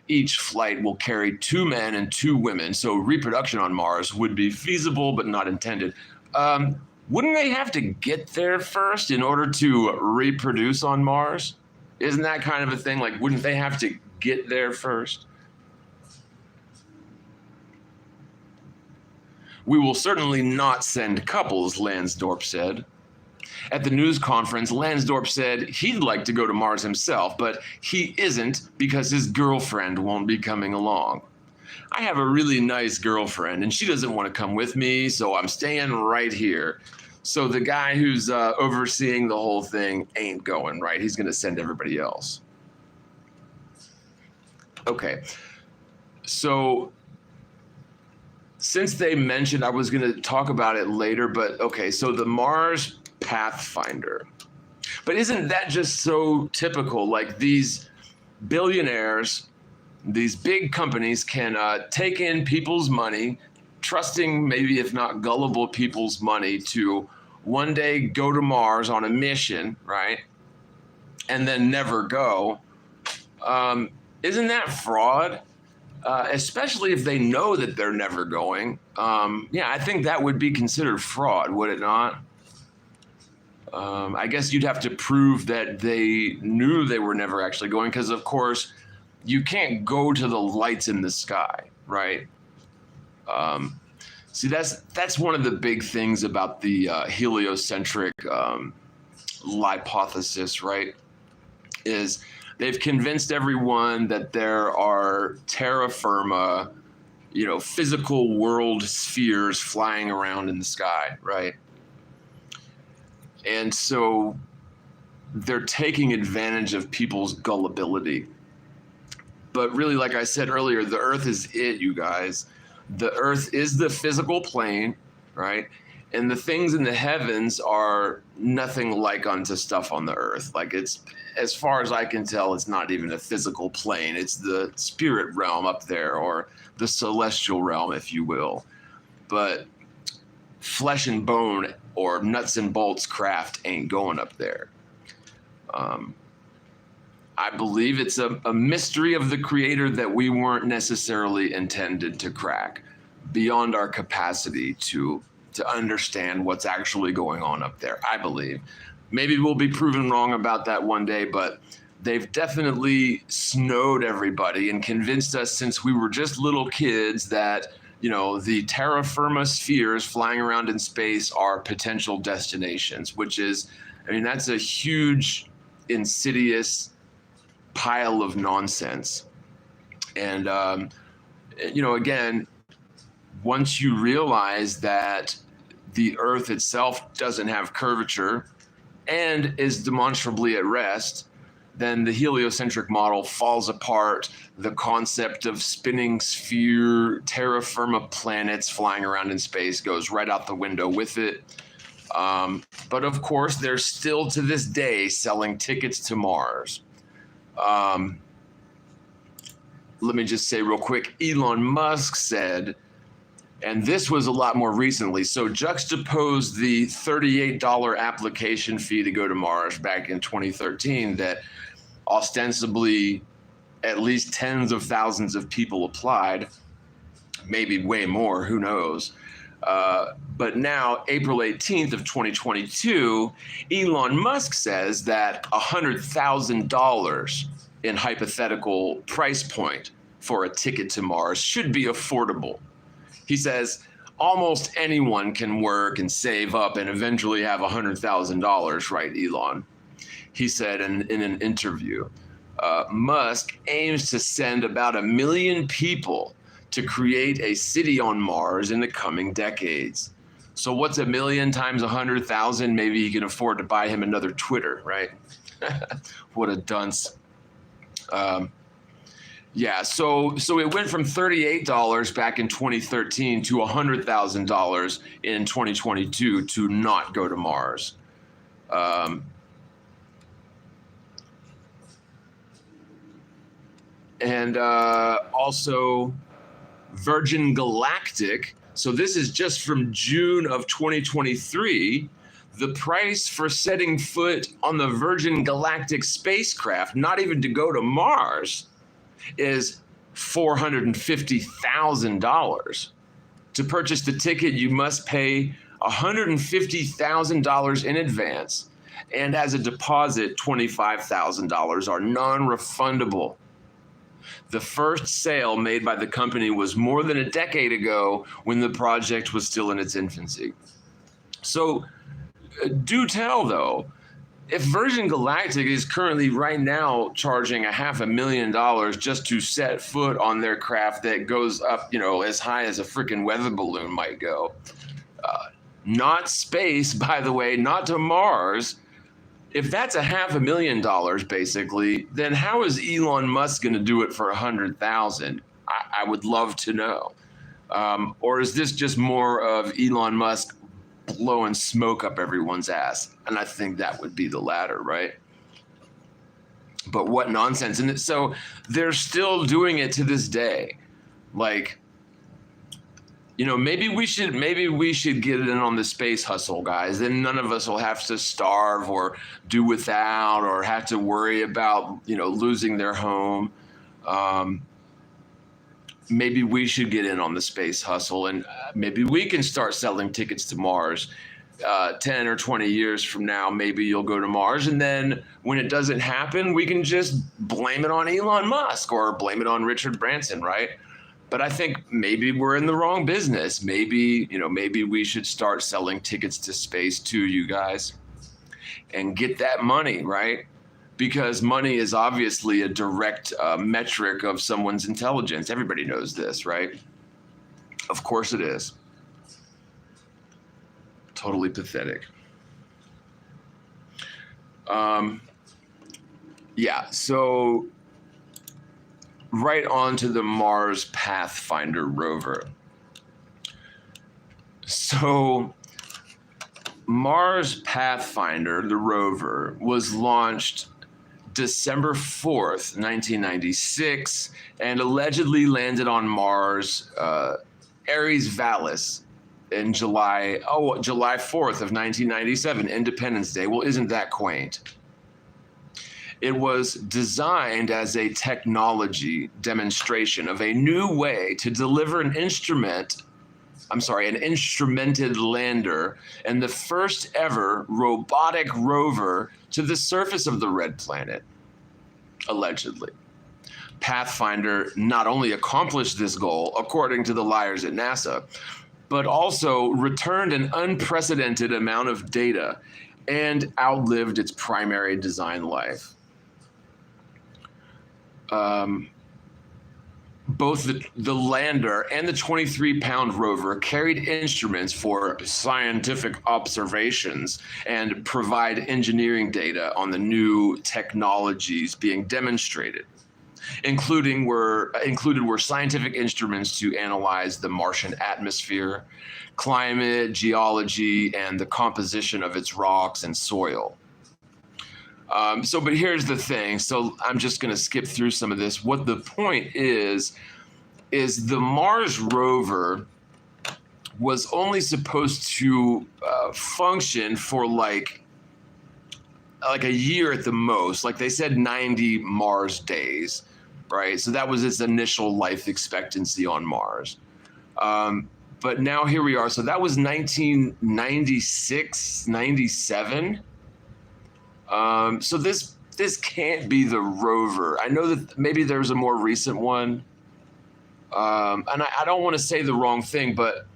Each flight will carry 2 men and 2 women, so reproduction on Mars would be feasible but not intended. Wouldn't they have to get there first in order to reproduce on Mars? Isn't that kind of a thing? Like, wouldn't they have to get there first? We will certainly not send couples, Lansdorp said. At the news conference, Lansdorp said he'd like to go to Mars himself, but he isn't because his girlfriend won't be coming along. I have a really nice girlfriend, and she doesn't want to come with me, so I'm staying right here. So the guy who's overseeing the whole thing ain't going, right? He's going to send everybody else. Okay, so... since they mentioned, I was going to talk about it later, but okay, so the Mars Pathfinder. But isn't that just so typical? Like, these billionaires, these big companies can take in people's money, trusting, maybe if not gullible people's money to one day go to Mars on a mission, right? And then never go. Isn't that fraud? Especially if they know that they're never going. Yeah, I think that would be considered fraud, would it not? I guess you'd have to prove that they knew they were never actually going, because of course you can't go to the lights in the sky, right? See, that's one of the big things about the heliocentric hypothesis, right? Is they've convinced everyone that there are terra firma, physical world spheres flying around in the sky, right? And so they're taking advantage of people's gullibility. But really, like I said earlier, the Earth is it, you guys. The Earth is the physical plane, right? And the things in the heavens are nothing like unto stuff on the Earth. Like, it's, as far as I can tell, it's not even a physical plane. It's the spirit realm up there, or the celestial realm, if you will. But flesh and bone or nuts and bolts craft ain't going up there. I believe it's a mystery of the Creator that we weren't necessarily intended to crack, beyond our capacity to understand what's actually going on up there, I believe. Maybe we'll be proven wrong about that one day, but they've definitely snowed everybody and convinced us since we were just little kids that, the terra firma spheres flying around in space are potential destinations, which is, that's a huge, insidious pile of nonsense. And, again, once you realize that the Earth itself doesn't have curvature and is demonstrably at rest, then the heliocentric model falls apart. The concept of spinning sphere, terra firma planets flying around in space goes right out the window with it. But of course, they're still to this day selling tickets to Mars. Let me just say real quick, Elon Musk said, and this was a lot more recently, so juxtapose the $38 application fee to go to Mars back in 2013 that ostensibly at least tens of thousands of people applied, maybe way more, who knows. But now, April 18th of 2022, Elon Musk says that $100,000 in hypothetical price point for a ticket to Mars should be affordable. He says almost anyone can work and save up and eventually have $100,000, right, Elon? He said in an interview, Musk aims to send about 1 million people to create a city on Mars in the coming decades. So what's 1 million times 100,000? Maybe he can afford to buy him another Twitter, right? What a dunce. Yeah, so it went from $38 back in 2013 to $100,000 in 2022 to not go to Mars. And also Virgin Galactic. So this is just from June of 2023. The price for setting foot on the Virgin Galactic spacecraft, not even to go to Mars, is $450,000. To purchase the ticket, you must pay $150,000 in advance, and as a deposit, $25,000 are non-refundable. The first sale made by the company was more than a decade ago when the project was still in its infancy. So do tell, though, if Virgin Galactic is currently right now charging $500,000 just to set foot on their craft that goes up, as high as a freaking weather balloon might go, not space, by the way, not to Mars. If that's $500,000 basically, then how is Elon Musk going to do it for $100,000? I would love to know. Or is this just more of Elon Musk blowing smoke up everyone's ass? And I think that would be the latter, right? But what nonsense. And so they're still doing it to this day. Like, maybe we should get in on the space hustle, guys. Then none of us will have to starve or do without or have to worry about, losing their home. Maybe we should get in on the space hustle, and maybe we can start selling tickets to Mars. 10 or 20 years from now, maybe you'll go to Mars. And then when it doesn't happen, we can just blame it on Elon Musk or blame it on Richard Branson, right? But I think maybe we're in the wrong business. Maybe we should start selling tickets to space to you guys and get that money, right? Because money is obviously a direct metric of someone's intelligence. Everybody knows this, right? Of course it is. Totally pathetic. Yeah, so right on to the Mars Pathfinder rover. So Mars Pathfinder, the rover, was launched December 4th, 1996, and allegedly landed on Mars, Ares Vallis, in July 4th of 1997, Independence Day. Well, isn't that quaint? It was designed as a technology demonstration of a new way to deliver an instrumented lander and the first ever robotic rover to the surface of the red planet, allegedly. Pathfinder not only accomplished this goal, according to the liars at NASA, but also returned an unprecedented amount of data and outlived its primary design life. Both the lander and the 23-pound rover carried instruments for scientific observations and provide engineering data on the new technologies being demonstrated. Included were scientific instruments to analyze the Martian atmosphere, climate, geology, and the composition of its rocks and soil. But here's the thing. So I'm just going to skip through some of this. What the point is the Mars rover was only supposed to function for like a year at the most. Like they said, 90 Mars days, right? So that was its initial life expectancy on Mars. But now here we are. So that was 1996, 97. So this can't be the rover. I know that maybe there's a more recent one. And I don't want to say the wrong thing, but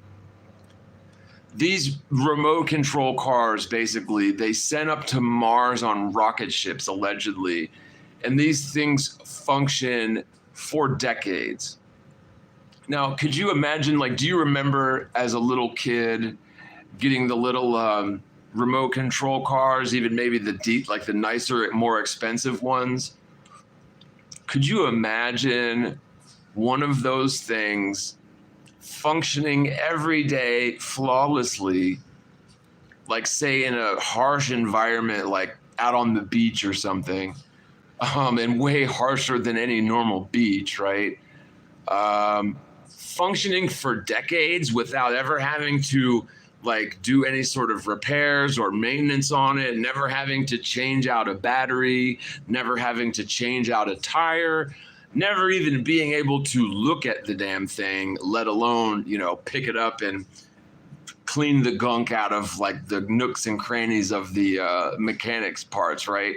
these remote control cars, basically, they sent up to Mars on rocket ships, allegedly. And these things function for decades. Now, could you imagine, do you remember as a little kid getting the little remote control cars, even maybe the nicer, more expensive ones? Could you imagine one of those things functioning every day flawlessly, say in a harsh environment, like out on the beach or something, and way harsher than any normal beach, right? Functioning for decades without ever having to do any sort of repairs or maintenance on it, never having to change out a battery, never having to change out a tire, never even being able to look at the damn thing, let alone, pick it up and clean the gunk out of the nooks and crannies of the mechanics parts, right?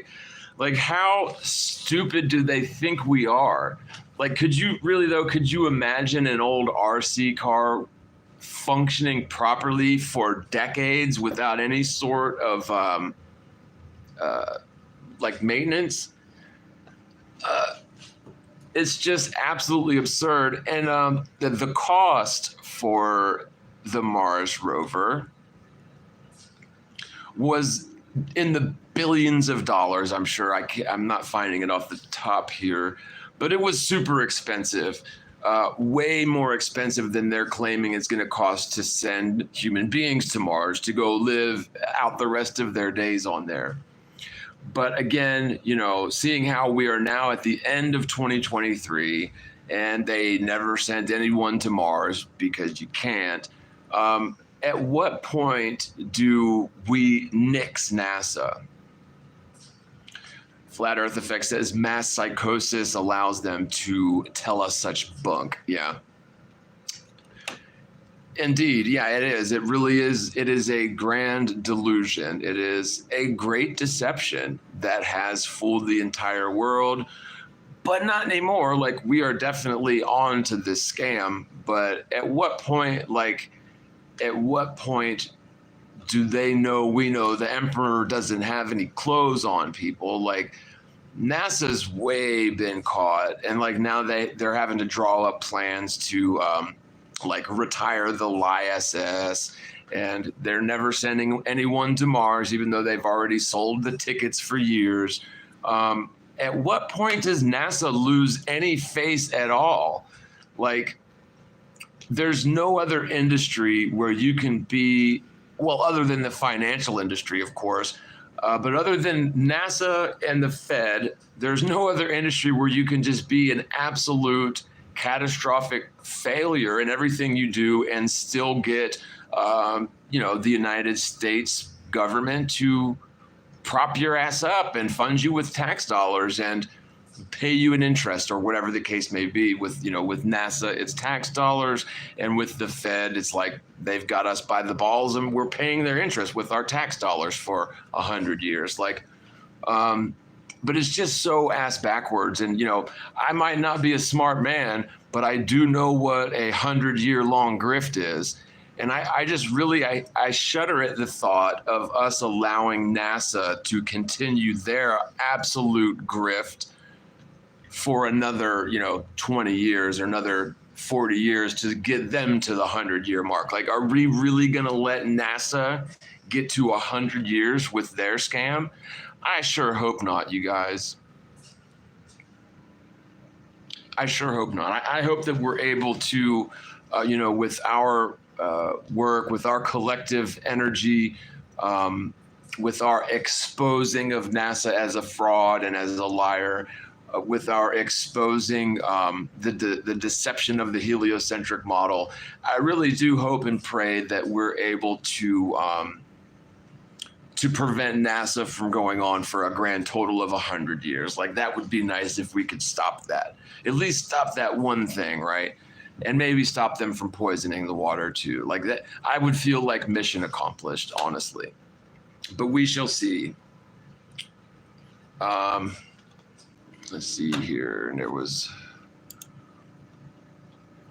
How stupid do they think we are? Could you imagine an old RC car functioning properly for decades without any sort of maintenance? It's just absolutely absurd. And the cost for the Mars rover was in the billions of dollars. I'm sure I'm not finding it off the top here, but it was super expensive. Way more expensive than they're claiming it's going to cost to send human beings to Mars to go live out the rest of their days on there. But again, seeing how we are now at the end of 2023 and they never sent anyone to Mars because you can't. At what point do we nix NASA? Flat Earth Effect says mass psychosis allows them to tell us such bunk. Yeah. Indeed. Yeah, it is. It really is. It is a grand delusion. It is a great deception that has fooled the entire world, but not anymore. Like, we are definitely on to this scam. But at what point, do they know we know the emperor doesn't have any clothes on, people? Like, NASA's way been caught, and like now they're having to draw up plans to like retire the ISS, and they're never sending anyone to Mars, even though they've already sold the tickets for years. At what point does NASA lose any face at all? Like, there's no other industry where you can be, well, other than the financial industry, of course, but other than NASA and the Fed, there's no other industry where you can just be an absolute catastrophic failure in everything you do and still get, the United States government to prop your ass up and fund you with tax dollars and pay you an interest or whatever the case may be. With NASA, it's tax dollars, and with the Fed, it's like they've got us by the balls and we're paying their interest with our tax dollars for 100 years. Like, but it's just so ass backwards. And, I might not be a smart man, but I do know what 100-year-long grift is. And I just really, I shudder at the thought of us allowing NASA to continue their absolute grift for another, 20 years or another 40 years to get them to the 100-year mark. Like, are we really going to let NASA get to 100 years with their scam? I sure hope not, you guys. I sure hope not. I hope that we're able to, with our work, with our collective energy, with our exposing of NASA as a fraud and as a liar, with our exposing the deception of the heliocentric model, I really do hope and pray that we're able to prevent NASA from going on for a grand total of 100 years. Like, that would be nice if we could stop that. At least stop that one thing, right? And maybe stop them from poisoning the water too. Like that, I would feel like mission accomplished, honestly. But we shall see. Let's see here. And there was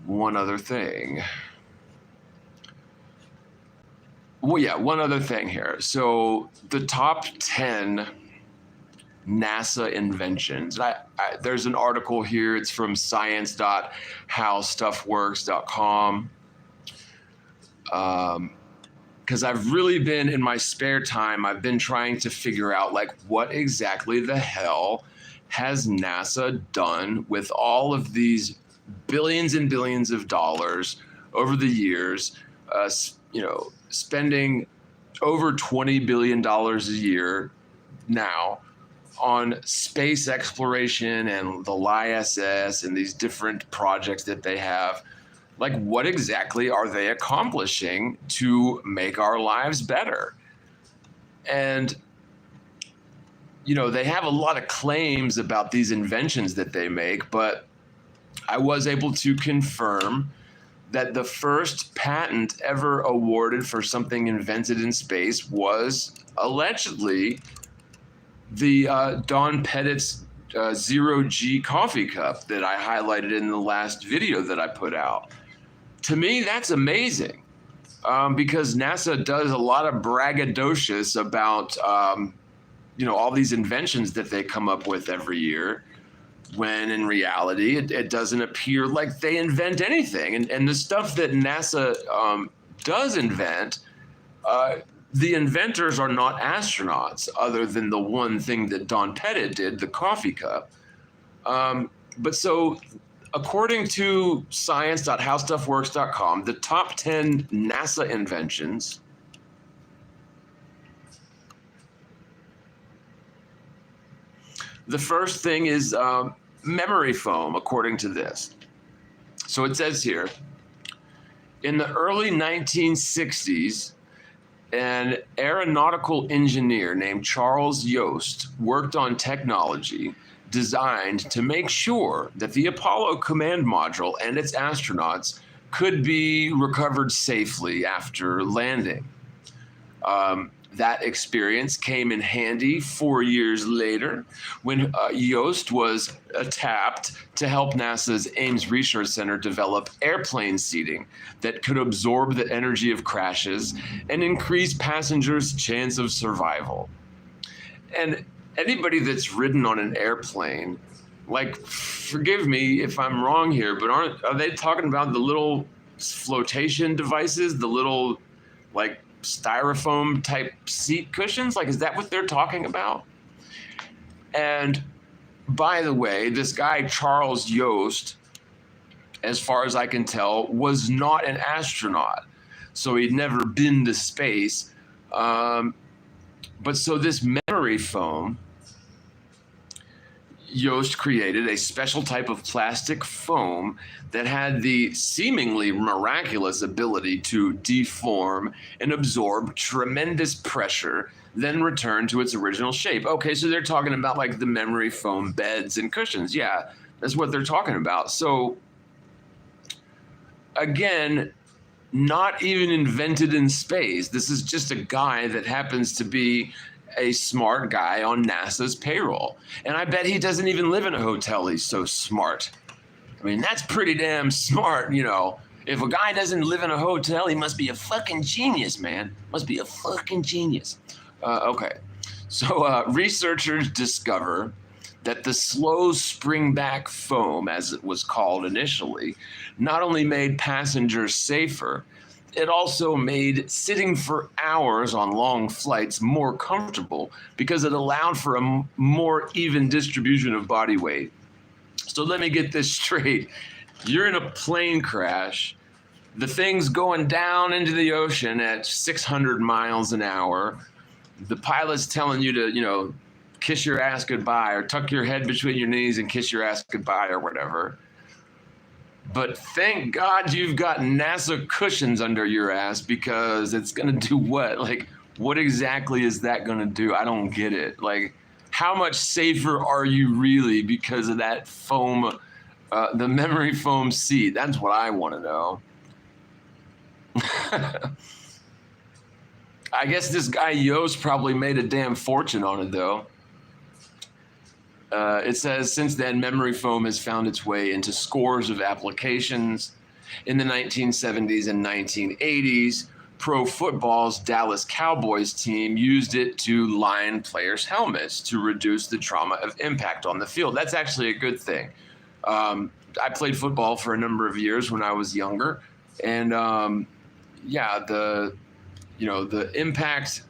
one other thing. Well, yeah, one other thing here. So the top 10 NASA inventions. There's an article here. It's from science.howstuffworks.com. Because I've really been, in my spare time, I've been trying to figure out, like, what exactly the hell has NASA done with all of these billions and billions of dollars over the years, spending over $20 billion a year now on space exploration and the ISS and these different projects that they have. Like, what exactly are they accomplishing to make our lives better? And, they have a lot of claims about these inventions that they make, but I was able to confirm that the first patent ever awarded for something invented in space was allegedly the Don Pettit's Zero-G coffee cup that I highlighted in the last video that I put out. To me, that's amazing, because NASA does a lot of braggadocious about, all these inventions that they come up with every year, when in reality, it doesn't appear like they invent anything. And the stuff that NASA does invent, the inventors are not astronauts, other than the one thing that Don Pettit did, the coffee cup. But so, according to science.howstuffworks.com, the top 10 NASA inventions, the first thing is memory foam, according to this. So it says here, in the early 1960s, an aeronautical engineer named Charles Yost worked on technology designed to make sure that the Apollo command module and its astronauts could be recovered safely after landing. That experience came in handy 4 years later when Yost was tapped to help NASA's Ames Research Center develop airplane seating that could absorb the energy of crashes and increase passengers' chance of survival. And anybody that's ridden on an airplane, like, forgive me if I'm wrong here, but are they talking about the little flotation devices, the little, like, styrofoam type seat cushions? Like, is that what they're talking about? And by the way, this guy Charles Yost, as far as I can tell, was not an astronaut, so he'd never been to space. But so this memory foam, Yost created a special type of plastic foam that had the seemingly miraculous ability to deform and absorb tremendous pressure, then return to its original shape. Okay, so they're talking about like the memory foam beds and cushions. Yeah, that's what they're talking about. So again, not even invented in space. This is just a guy that happens to be a smart guy on NASA's payroll. And I bet he doesn't even live in a hotel. He's so smart. I mean, that's pretty damn smart, you know. If a guy doesn't live in a hotel, he must be a fucking genius, man. Must be a fucking genius. Okay. So researchers discover that the slow spring-back foam, as it was called initially, not only made passengers safer, it also made sitting for hours on long flights more comfortable because it allowed for a more even distribution of body weight. So let me get this straight. You're in a plane crash. The thing's going down into the ocean at 600 miles an hour. The pilot's telling you to, you know, kiss your ass goodbye or tuck your head between your knees and kiss your ass goodbye or whatever. But thank God you've got NASA cushions under your ass, because it's going to do what? Like, what exactly is that going to do? I don't get it. Like, how much safer are you really because of that foam, the memory foam seat? That's what I want to know. I guess this guy Yost probably made a damn fortune on it, though. It says, since then, memory foam has found its way into scores of applications. In the 1970s and 1980s, pro football's Dallas Cowboys team used it to line players' helmets to reduce the trauma of impact on the field. That's actually a good thing. I played football for a number of years when I was younger, and the impact.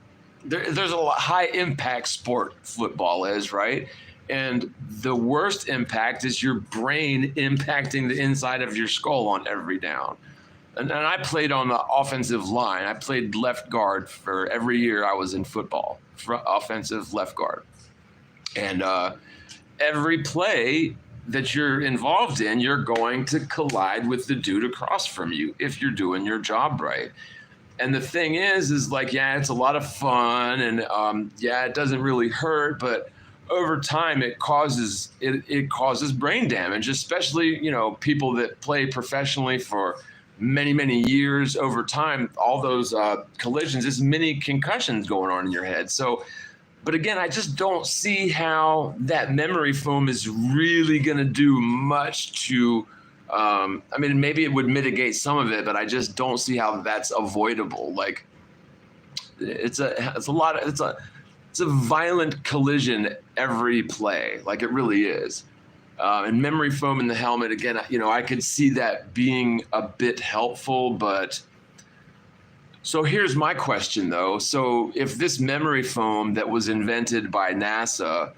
There's a high impact sport football is, right? And the worst impact is your brain impacting the inside of your skull on every down. And I played on the offensive line. I played left guard for every year I was in football, offensive left guard. And every play that you're involved in, you're going to collide with the dude across from you if you're doing your job right. And the thing is like, yeah, it's a lot of fun, and it doesn't really hurt, but over time it causes brain damage, especially, you know, people that play professionally for many, many years. Over time, all those collisions, there's many concussions going on in your head. So, but again, I just don't see how that memory foam is really going to do much to, I mean, maybe it would mitigate some of it, but I just don't see how that's avoidable. Like, it's a violent collision every play, like it really is. And memory foam in the helmet, again, you know, I could see that being a bit helpful, but so here's my question though. So if this memory foam that was invented by NASA,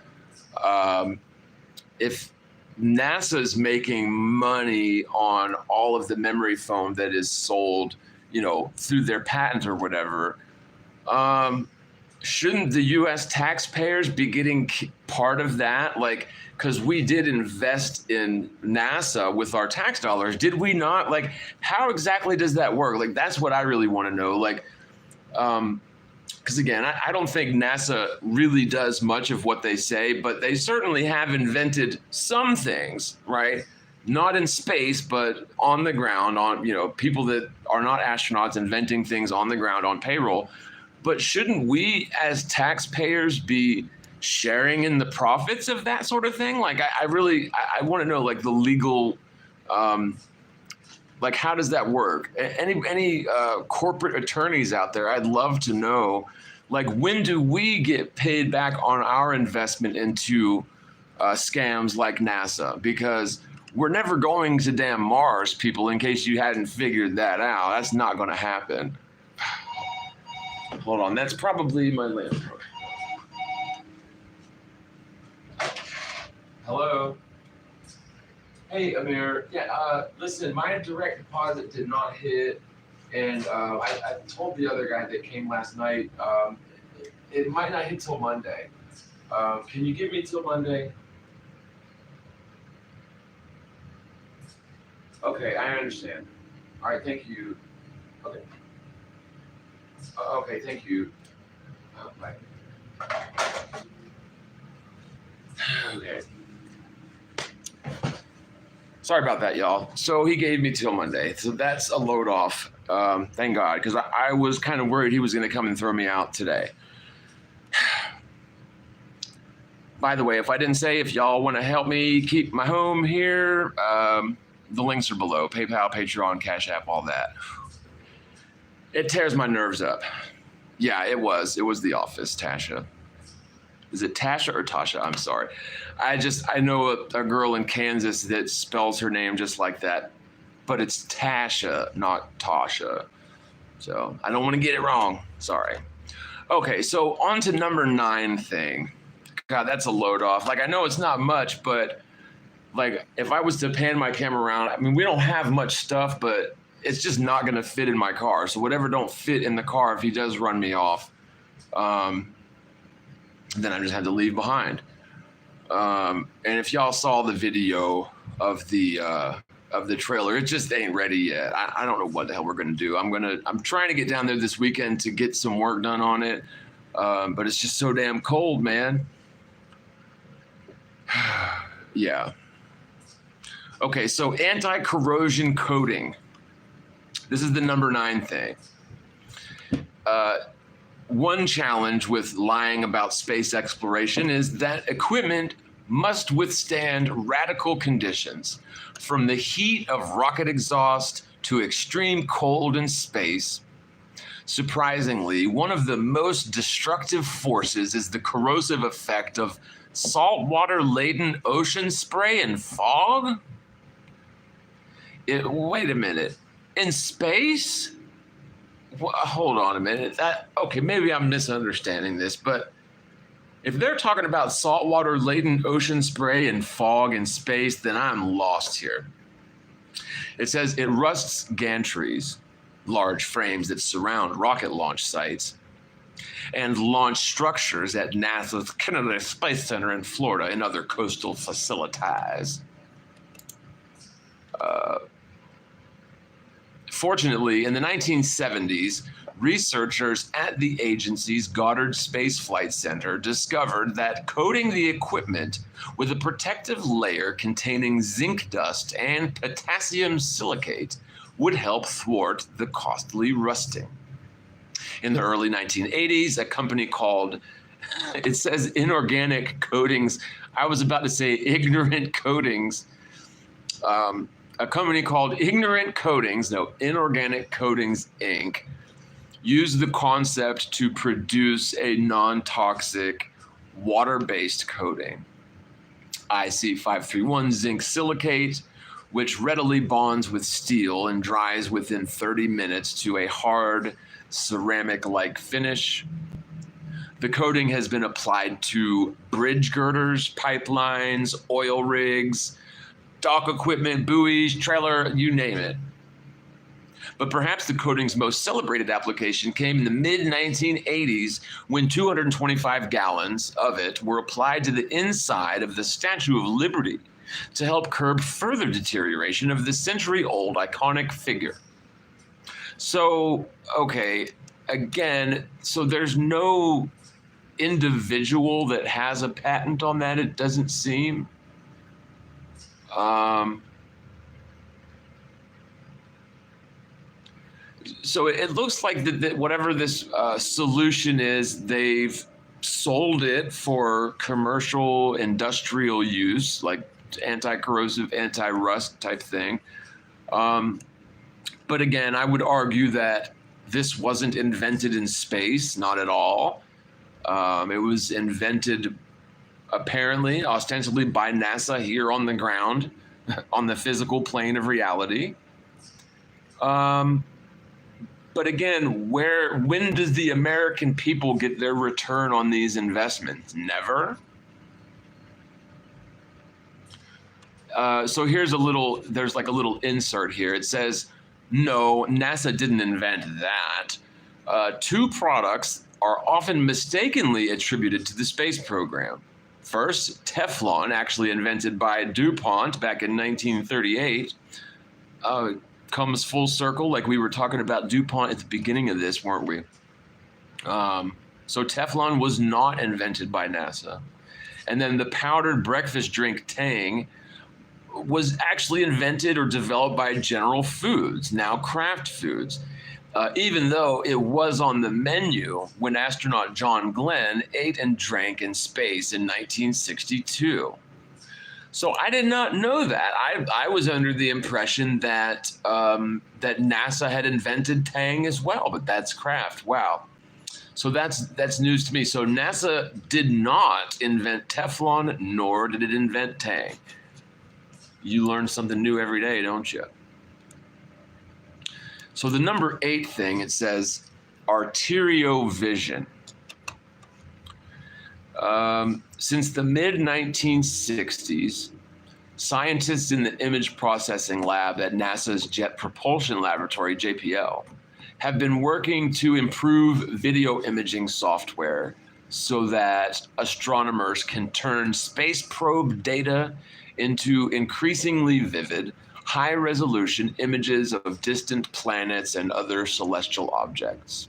if NASA is making money on all of the memory foam that is sold, you know, through their patent or whatever, shouldn't the U.S. taxpayers be getting part of that? Like, because we did invest in NASA with our tax dollars, did we not? Like, how exactly does that work? Like, that's what I really want to know. Like, because again, I don't think NASA really does much of what they say, but they certainly have invented some things, right? Not in space, but on the ground, on, you know, people that are not astronauts inventing things on the ground on payroll. But shouldn't we as taxpayers be sharing in the profits of that sort of thing? Like, I want to know, like, the legal, like, how does that work? Any corporate attorneys out there, I'd love to know, like, when do we get paid back on our investment into scams like NASA? Because we're never going to damn Mars, people, in case you hadn't figured that out. That's not going to happen. Hold on, that's probably my landlord. Hello. Hey, Amir. Yeah, listen, my direct deposit did not hit, and I told the other guy that came last night, it might not hit till Monday. Can you give me till Monday? Okay, I understand. All right, thank you. Okay. Okay, thank you. Bye. Okay. Sorry about that, y'all. So he gave me till Monday. So that's a load off. Thank God, because I was kind of worried he was going to come and throw me out today. By the way, if I didn't say, if y'all want to help me keep my home here, the links are below. PayPal, Patreon, Cash App, all that. It tears my nerves up. Yeah, it was. It was The Office, Tasha. Is it Tasha or Tasha? I'm sorry. I know a girl in Kansas that spells her name just like that, but it's Tasha, not Tasha. So I don't want to get it wrong. Sorry. Okay, so on to number 9 thing. God, that's a load off. Like, I know it's not much, but like, if I was to pan my camera around, I mean, we don't have much stuff, but it's just not going to fit in my car. So whatever don't fit in the car, if he does run me off, then I just had to leave behind. And if y'all saw the video of the trailer, it just ain't ready yet. I don't know what the hell we're going to do. I'm trying to get down there this weekend to get some work done on it. But it's just so damn cold, man. Yeah. Okay, so anti-corrosion coating. This is the number 9 thing. One challenge with lying about space exploration is that equipment must withstand radical conditions, from the heat of rocket exhaust to extreme cold in space. Surprisingly, one of the most destructive forces is the corrosive effect of saltwater-laden ocean spray and fog? Wait a minute. In space? Well, hold on a minute. Okay, maybe I'm misunderstanding this, but if they're talking about saltwater-laden ocean spray and fog in space, then I'm lost here. It says it rusts gantries, large frames that surround rocket launch sites, and launch structures at NASA's Kennedy Space Center in Florida and other coastal facilities. Fortunately, in the 1970s, researchers at the agency's Goddard Space Flight Center discovered that coating the equipment with a protective layer containing zinc dust and potassium silicate would help thwart the costly rusting. In the early 1980s, a company called, it says Inorganic Coatings, I was about to say Ignorant Coatings, a company called Inorganic Coatings Inc., used the concept to produce a non-toxic water-based coating. IC531 zinc silicate, which readily bonds with steel and dries within 30 minutes to a hard ceramic-like finish. The coating has been applied to bridge girders, pipelines, oil rigs, dock equipment, buoys, trailer, you name it. But perhaps the coating's most celebrated application came in the mid-1980s when 225 gallons of it were applied to the inside of the Statue of Liberty to help curb further deterioration of the century-old iconic figure. So, okay, again, so there's no individual that has a patent on that, it doesn't seem. So it looks like that whatever this solution is, they've sold it for commercial, industrial use, like anti-corrosive, anti-rust type thing. But again, I would argue that this wasn't invented in space, not at all. It was invented apparently, ostensibly by NASA here on the ground, on the physical plane of reality. But again, when does the American people get their return on these investments? Never. So here's there's like a little insert here. It says, no, NASA didn't invent that. Two products are often mistakenly attributed to the space program. First, Teflon, actually invented by DuPont back in 1938, comes full circle, like we were talking about DuPont at the beginning of this, weren't we? So Teflon was not invented by NASA. And then the powdered breakfast drink Tang was actually invented or developed by General Foods, now Kraft Foods, even though it was on the menu when astronaut John Glenn ate and drank in space in 1962. So I did not know that. I was under the impression that that NASA had invented Tang as well, but that's Kraft. Wow. So that's news to me. So NASA did not invent Teflon, nor did it invent Tang. You learn something new every day, don't you? So the number 8 thing, it says arteriovision. Since the mid-1960s, scientists in the image processing lab at NASA's Jet Propulsion Laboratory, JPL, have been working to improve video imaging software so that astronomers can turn space probe data into increasingly vivid, high-resolution images of distant planets and other celestial objects.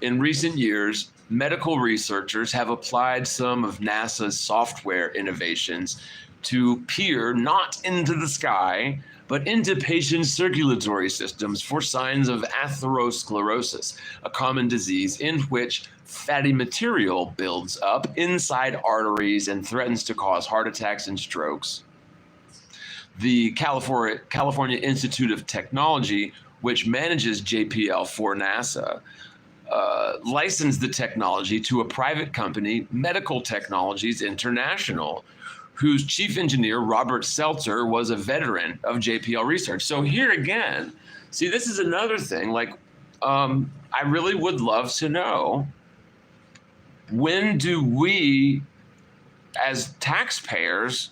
In recent years, medical researchers have applied some of NASA's software innovations to peer not into the sky, but into patients' circulatory systems for signs of atherosclerosis, a common disease in which fatty material builds up inside arteries and threatens to cause heart attacks and strokes. The California Institute of Technology, which manages JPL for NASA, licensed the technology to a private company, Medical Technologies International, whose chief engineer, Robert Seltzer, was a veteran of JPL research. So here again, see, this is another thing, like, I really would love to know, when do we, as taxpayers,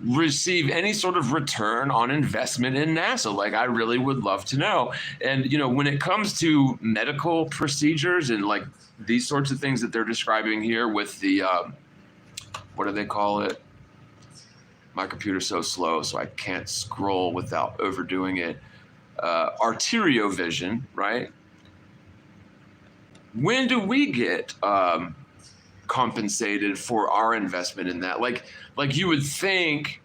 receive any sort of return on investment in NASA? Like, I really would love to know. And, you know, when it comes to medical procedures and like these sorts of things that they're describing here with the, what do they call it? My computer's so slow, so I can't scroll without overdoing it. Arteriovision, right? When do we get compensated for our investment in that? Like you would think.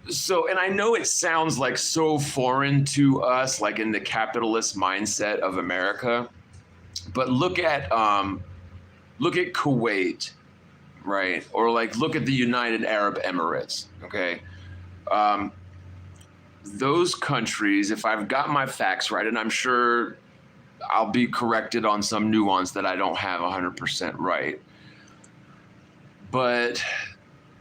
So, and I know it sounds like so foreign to us, like in the capitalist mindset of America, but look at Kuwait, right? Or like look at the United Arab Emirates, okay? Those countries, if I've got my facts right, and I'm sure I'll be corrected on some nuance that I don't have 100% right, but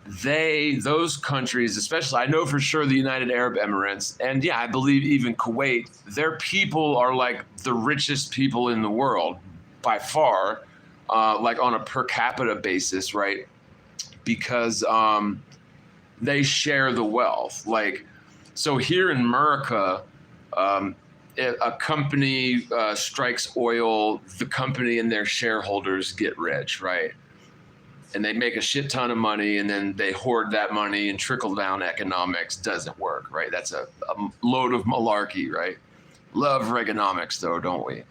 those countries, especially, I know for sure the United Arab Emirates, and yeah, I believe even Kuwait, their people are like the richest people in the world by far, like on a per capita basis, right? Because they share the wealth. Like So here in America, a company strikes oil, the company and their shareholders get rich, right? And they make a shit ton of money, and then they hoard that money, and trickle down economics doesn't work, right? That's a load of malarkey, right? Love Reaganomics, though, don't we?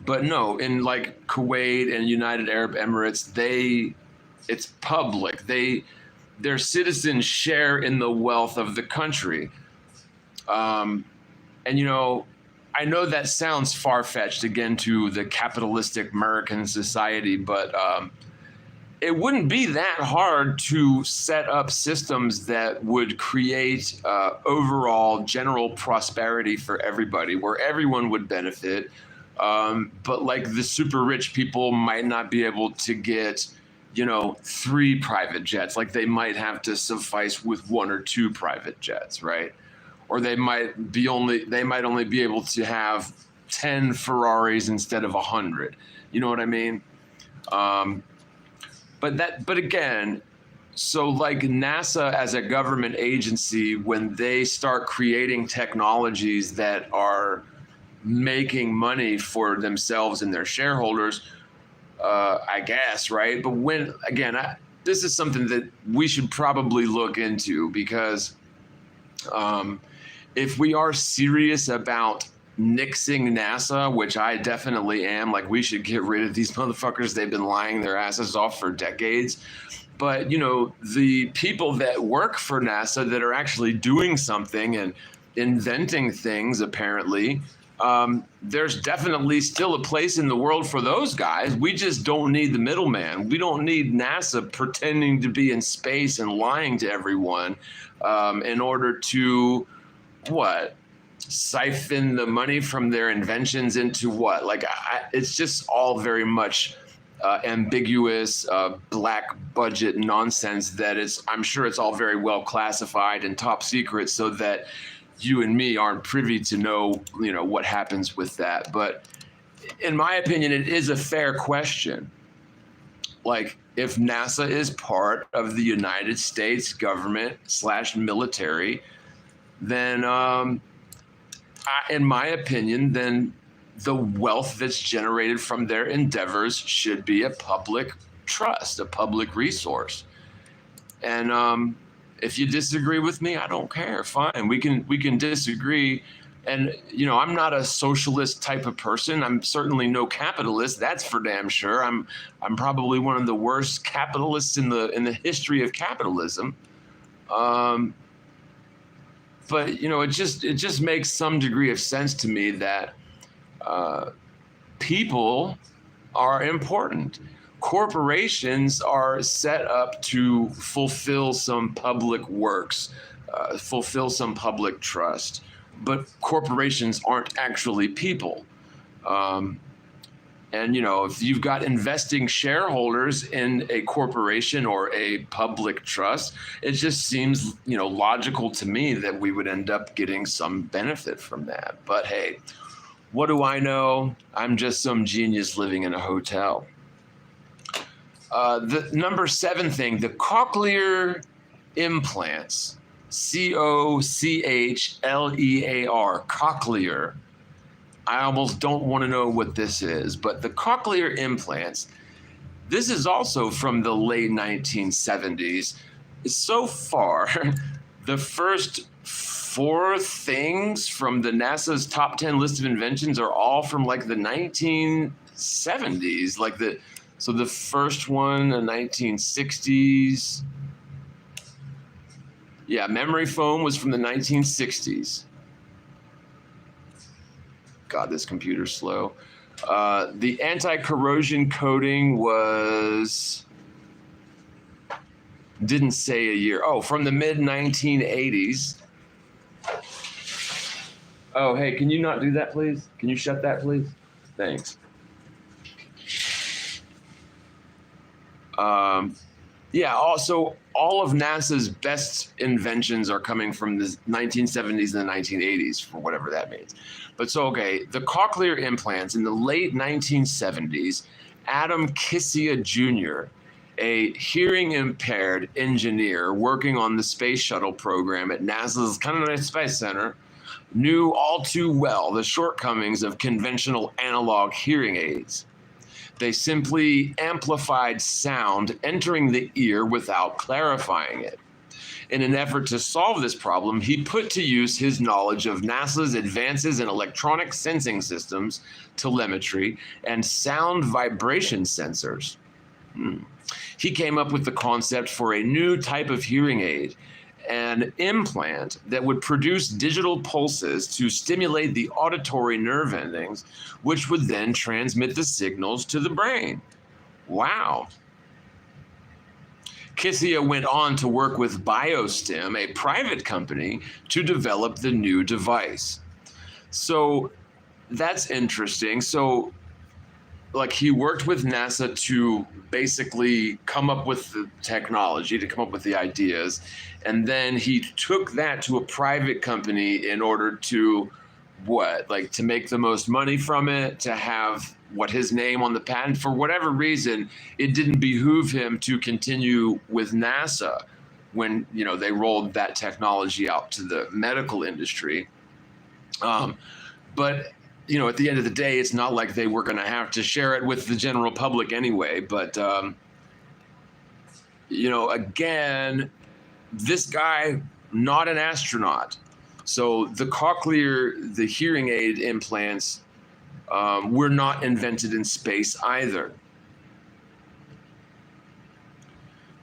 But no, in like Kuwait and United Arab Emirates, it's public. Their citizens share in the wealth of the country. And you know, I know that sounds far-fetched again to the capitalistic American society, but it wouldn't be that hard to set up systems that would create overall general prosperity for everybody, where everyone would benefit. But like the super rich people might not be able to get, you know, 3 private jets. Like they might have to suffice with 1 or 2 private jets, right? Or they might only be able to have 10 Ferraris instead of 100. You know what I mean? But again, so like NASA as a government agency, when they start creating technologies that are making money for themselves and their shareholders, I guess, right? But when, again, this is something that we should probably look into, because if we are serious about nixing NASA, which I definitely am, like we should get rid of these motherfuckers. They've been lying their asses off for decades. But, you know, the people that work for NASA that are actually doing something and inventing things, apparently, there's definitely still a place in the world for those guys. We just don't need the middleman. We don't need NASA pretending to be in space and lying to everyone in order to, siphon the money from their inventions into what? Like, it's just all very much ambiguous, black budget nonsense that I'm sure it's all very well classified and top secret, so that you and me aren't privy to know, you know, what happens with that. But in my opinion, it is a fair question. Like, if NASA is part of the United States government / military, then in my opinion, then the wealth that's generated from their endeavors should be a public trust, a public resource. And if you disagree with me, I don't care. Fine, we can disagree. And you know, I'm not a socialist type of person. I'm certainly no capitalist. That's for damn sure. I'm probably one of the worst capitalists in the history of capitalism. But you know, it just makes some degree of sense to me that people are important. Corporations are set up to fulfill some public works, fulfill some public trust, but corporations aren't actually people. And, you know, if you've got investing shareholders in a corporation or a public trust, it just seems, you know, logical to me that we would end up getting some benefit from that. But hey, what do I know? I'm just some genius living in a hotel. The number 7 thing, the cochlear implants, COCHLEAR, cochlear. I almost don't want to know what this is, but the cochlear implants, this is also from the late 1970s. So far, the first 4 things from the NASA's top 10 list of inventions are all from like the 1970s. So the first one, the 1960s. Yeah, memory foam was from the 1960s. God, this computer's slow. The anti-corrosion coating didn't say a year. Oh, from the mid-1980s. Oh, hey, can you not do that, please? Can you shut that, please? Thanks. Yeah, also, all of NASA's best inventions are coming from the 1970s and the 1980s, for whatever that means. But so, okay, the cochlear implants in the late 1970s, Adam Kissia Jr., a hearing impaired engineer working on the space shuttle program at NASA's Kennedy Space Center knew all too well the shortcomings of conventional analog hearing aids. They simply amplified sound entering the ear without clarifying it. In an effort to solve this problem, he put to use his knowledge of NASA's advances in electronic sensing systems, telemetry, and sound vibration sensors. He came up with the concept for a new type of hearing aid, an implant that would produce digital pulses to stimulate the auditory nerve endings, which would then transmit the signals to the brain. Wow. Kithia went on to work with BioStem, a private company, to develop the new device. So that's interesting. So, like, he worked with NASA to basically come up with the technology, to come up with the ideas, and then he took that to a private company in order to to make the most money from it, to have his name on the patent. For whatever reason, it didn't behoove him to continue with NASA when they rolled that technology out to the medical industry. But at the end of the day, it's not like they were going to have to share it with the general public anyway. But again, this guy, not an astronaut. So the cochlear, the hearing aid implants, were not invented in space either.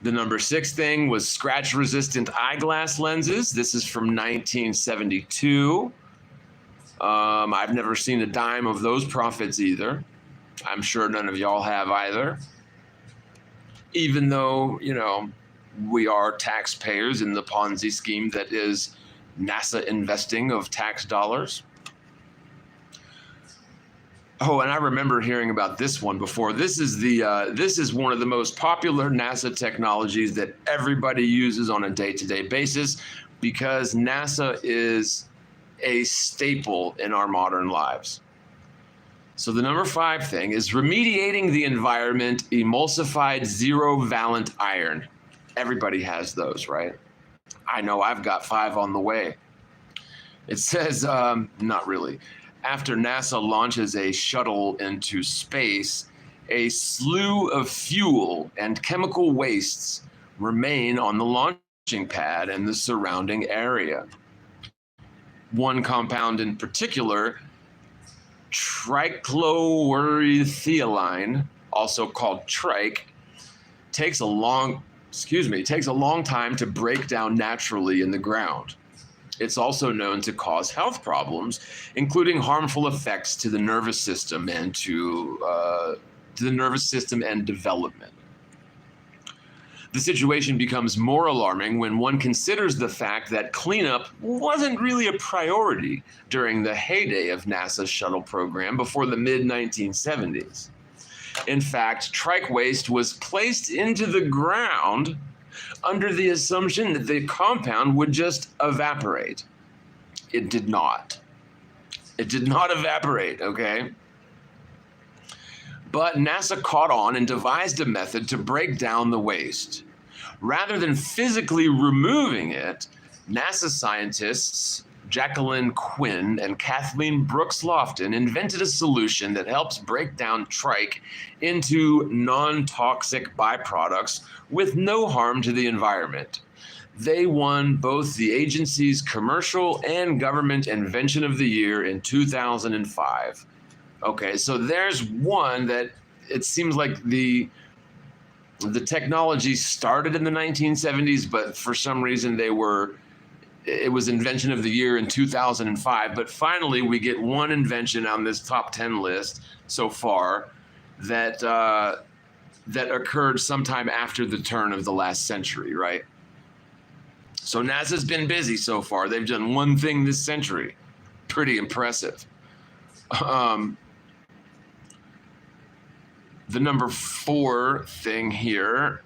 The number 6 thing was scratch-resistant eyeglass lenses. This is from 1972. I've never seen a dime of those profits either. I'm sure none of y'all have either. Even though, we are taxpayers in the Ponzi scheme that is NASA investing of tax dollars. Oh, and I remember hearing about this one before. This is one of the most popular NASA technologies that everybody uses on a day-to-day basis, because NASA is a staple in our modern lives. So the number 5 thing is remediating the environment, emulsified zero-valent iron. Everybody has those, right? I know I've got 5 on the way. It says, not really. After NASA launches a shuttle into space, a slew of fuel and chemical wastes remain on the launching pad and the surrounding area. One compound in particular, trichloroethylene, also called trike, takes a long time to break down naturally in the ground. It's also known to cause health problems, including harmful effects to the nervous system and to the nervous system and development. The situation becomes more alarming when one considers the fact that cleanup wasn't really a priority during the heyday of NASA's shuttle program before the mid-1970s. In fact, trike waste was placed into the ground under the assumption that the compound would just evaporate. It did not. It did not evaporate, okay? But NASA caught on and devised a method to break down the waste. Rather than physically removing it, NASA scientists Jacqueline Quinn and Kathleen Brooks Lofton invented a solution that helps break down trike into non-toxic byproducts with no harm to the environment. They won both the agency's Commercial and Government Invention of the Year in 2005. Okay, so there's one that it seems like the technology started in the 1970s, but for some reason it was Invention of the Year in 2005. But finally, we get one invention on this top 10 list so far that occurred sometime after the turn of the last century, right? So NASA's been busy so far. They've done one thing this century. Pretty impressive. The number 4 thing here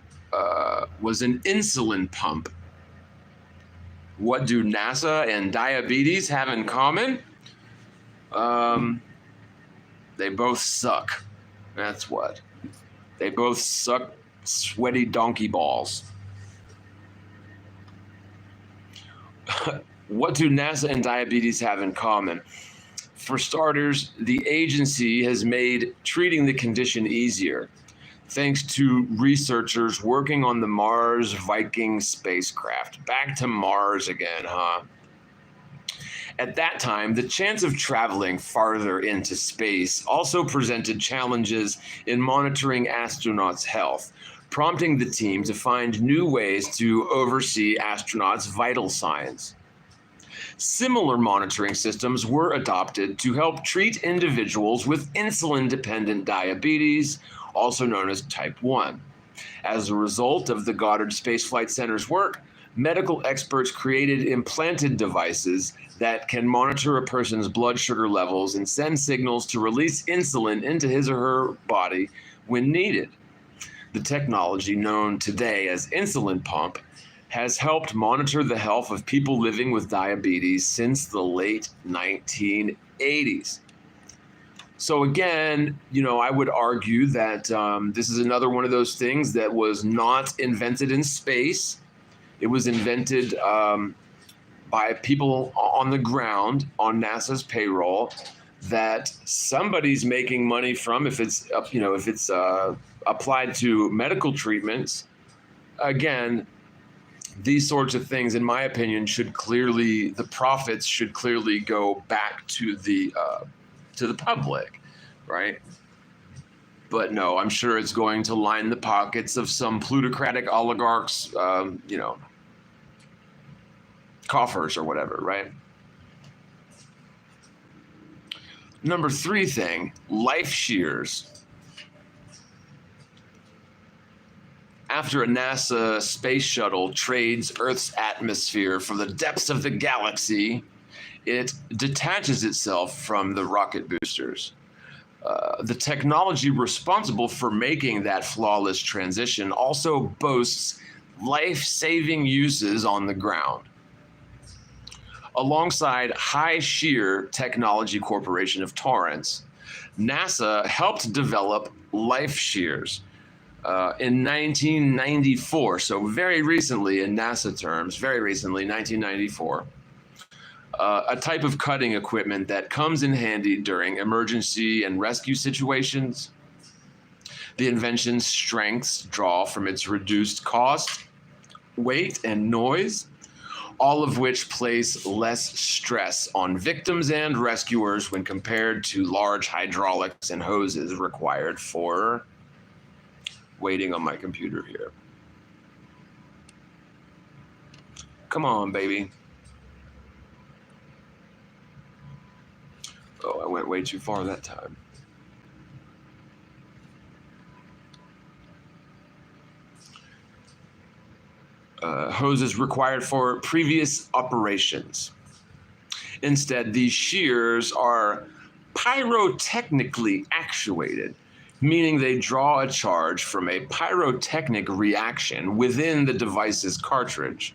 was an insulin pump. What do NASA and diabetes have in common? They both suck. That's what. They both suck sweaty donkey balls. What do NASA and diabetes have in common? For starters, the agency has made treating the condition easier, thanks to researchers working on the Mars Viking spacecraft. Back to Mars again, huh? At that time, the chance of traveling farther into space also presented challenges in monitoring astronauts' health, prompting the team to find new ways to oversee astronauts' vital signs. Similar monitoring systems were adopted to help treat individuals with insulin-dependent diabetes, also known as type 1. As a result of the Goddard Space Flight Center's work, medical experts created implanted devices that can monitor a person's blood sugar levels and send signals to release insulin into his or her body when needed. The technology, known today as insulin pump, has helped monitor the health of people living with diabetes since the late 1980s. So again, I would argue that this is another one of those things that was not invented in space. It was invented by people on the ground on NASA's payroll that somebody's making money from if it's applied to medical treatments. Again, these sorts of things, in my opinion, the profits should clearly go back to the public, right? But no, I'm sure it's going to line the pockets of some plutocratic oligarchs, coffers or whatever, right? Number 3 thing, life shears. After a NASA space shuttle trades Earth's atmosphere for the depths of the galaxy, it detaches itself from the rocket boosters. The technology responsible for making that flawless transition also boasts life-saving uses on the ground. Alongside High Shear Technology Corporation of Torrance, NASA helped develop life shears in 1994, so very recently in NASA terms, 1994. A type of cutting equipment that comes in handy during emergency and rescue situations. The invention's strengths draw from its reduced cost, weight, and noise, all of which place less stress on victims and rescuers when compared to large hydraulics and hoses required for waiting on my computer here. Come on, baby. Oh, I went way too far that time. Hoses required for previous operations. Instead, these shears are pyrotechnically actuated, meaning they draw a charge from a pyrotechnic reaction within the device's cartridge.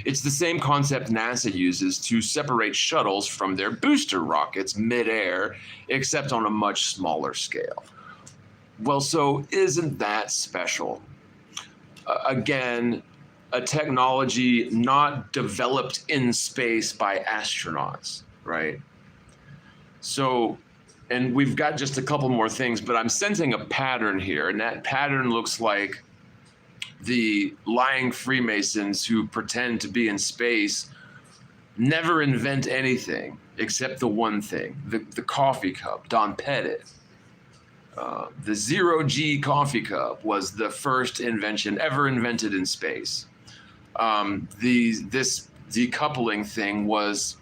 It's the same concept NASA uses to separate shuttles from their booster rockets midair, except on a much smaller scale. Well, so isn't that special? Again, a technology not developed in space by astronauts, right? So, and we've got just a couple more things, but I'm sensing a pattern here, and that pattern looks like the lying Freemasons who pretend to be in space never invent anything except the one thing, the coffee cup, Don Pettit. The 0G coffee cup was the first invention ever invented in space. This decoupling thing was,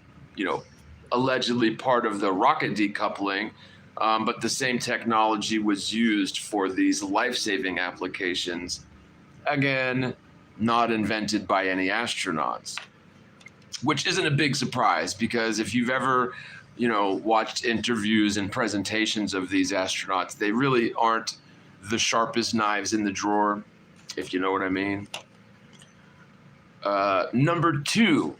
allegedly part of the rocket decoupling, but the same technology was used for these life-saving applications. Again, not invented by any astronauts, which isn't a big surprise because if you've ever, watched interviews and presentations of these astronauts, they really aren't the sharpest knives in the drawer, if you know what I mean. Number 2.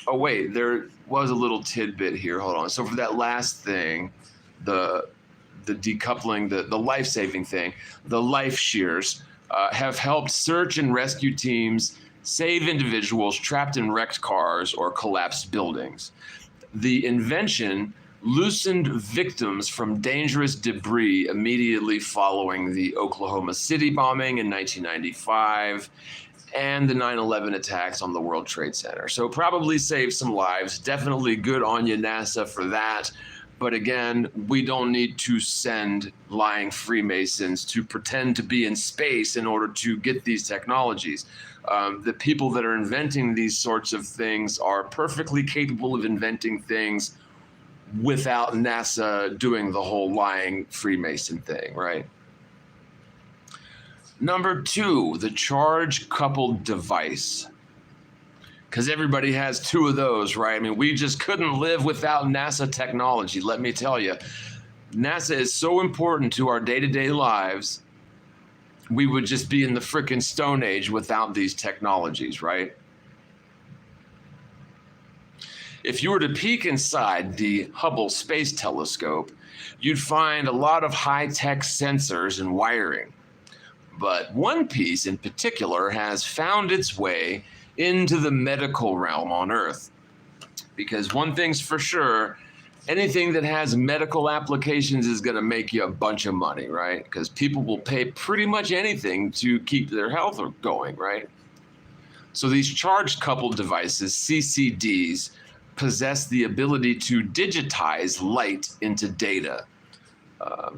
Oh, wait, there was a little tidbit here. Hold on. So for that last thing, the the decoupling, the life-saving thing, the life shears, have helped search and rescue teams save individuals trapped in wrecked cars or collapsed buildings. The invention loosened victims from dangerous debris immediately following the Oklahoma City bombing in 1995 and the 9/11 attacks on the World Trade Center. So probably saved some lives. Definitely good on you, NASA, for that. But again, we don't need to send lying Freemasons to pretend to be in space in order to get these technologies. The people that are inventing these sorts of things are perfectly capable of inventing things without NASA doing the whole lying Freemason thing, right? Number 2, the charge-coupled device. Because everybody has 2 of those, right? I mean, we just couldn't live without NASA technology, let me tell you. NASA is so important to our day-to-day lives, we would just be in the frickin' Stone Age without these technologies, right? If you were to peek inside the Hubble Space Telescope, you'd find a lot of high-tech sensors and wiring. But one piece in particular has found its way into the medical realm on Earth. Because one thing's for sure, anything that has medical applications is going to make you a bunch of money, right? Because people will pay pretty much anything to keep their health going, right? So these charge-coupled devices, CCDs, possess the ability to digitize light into data.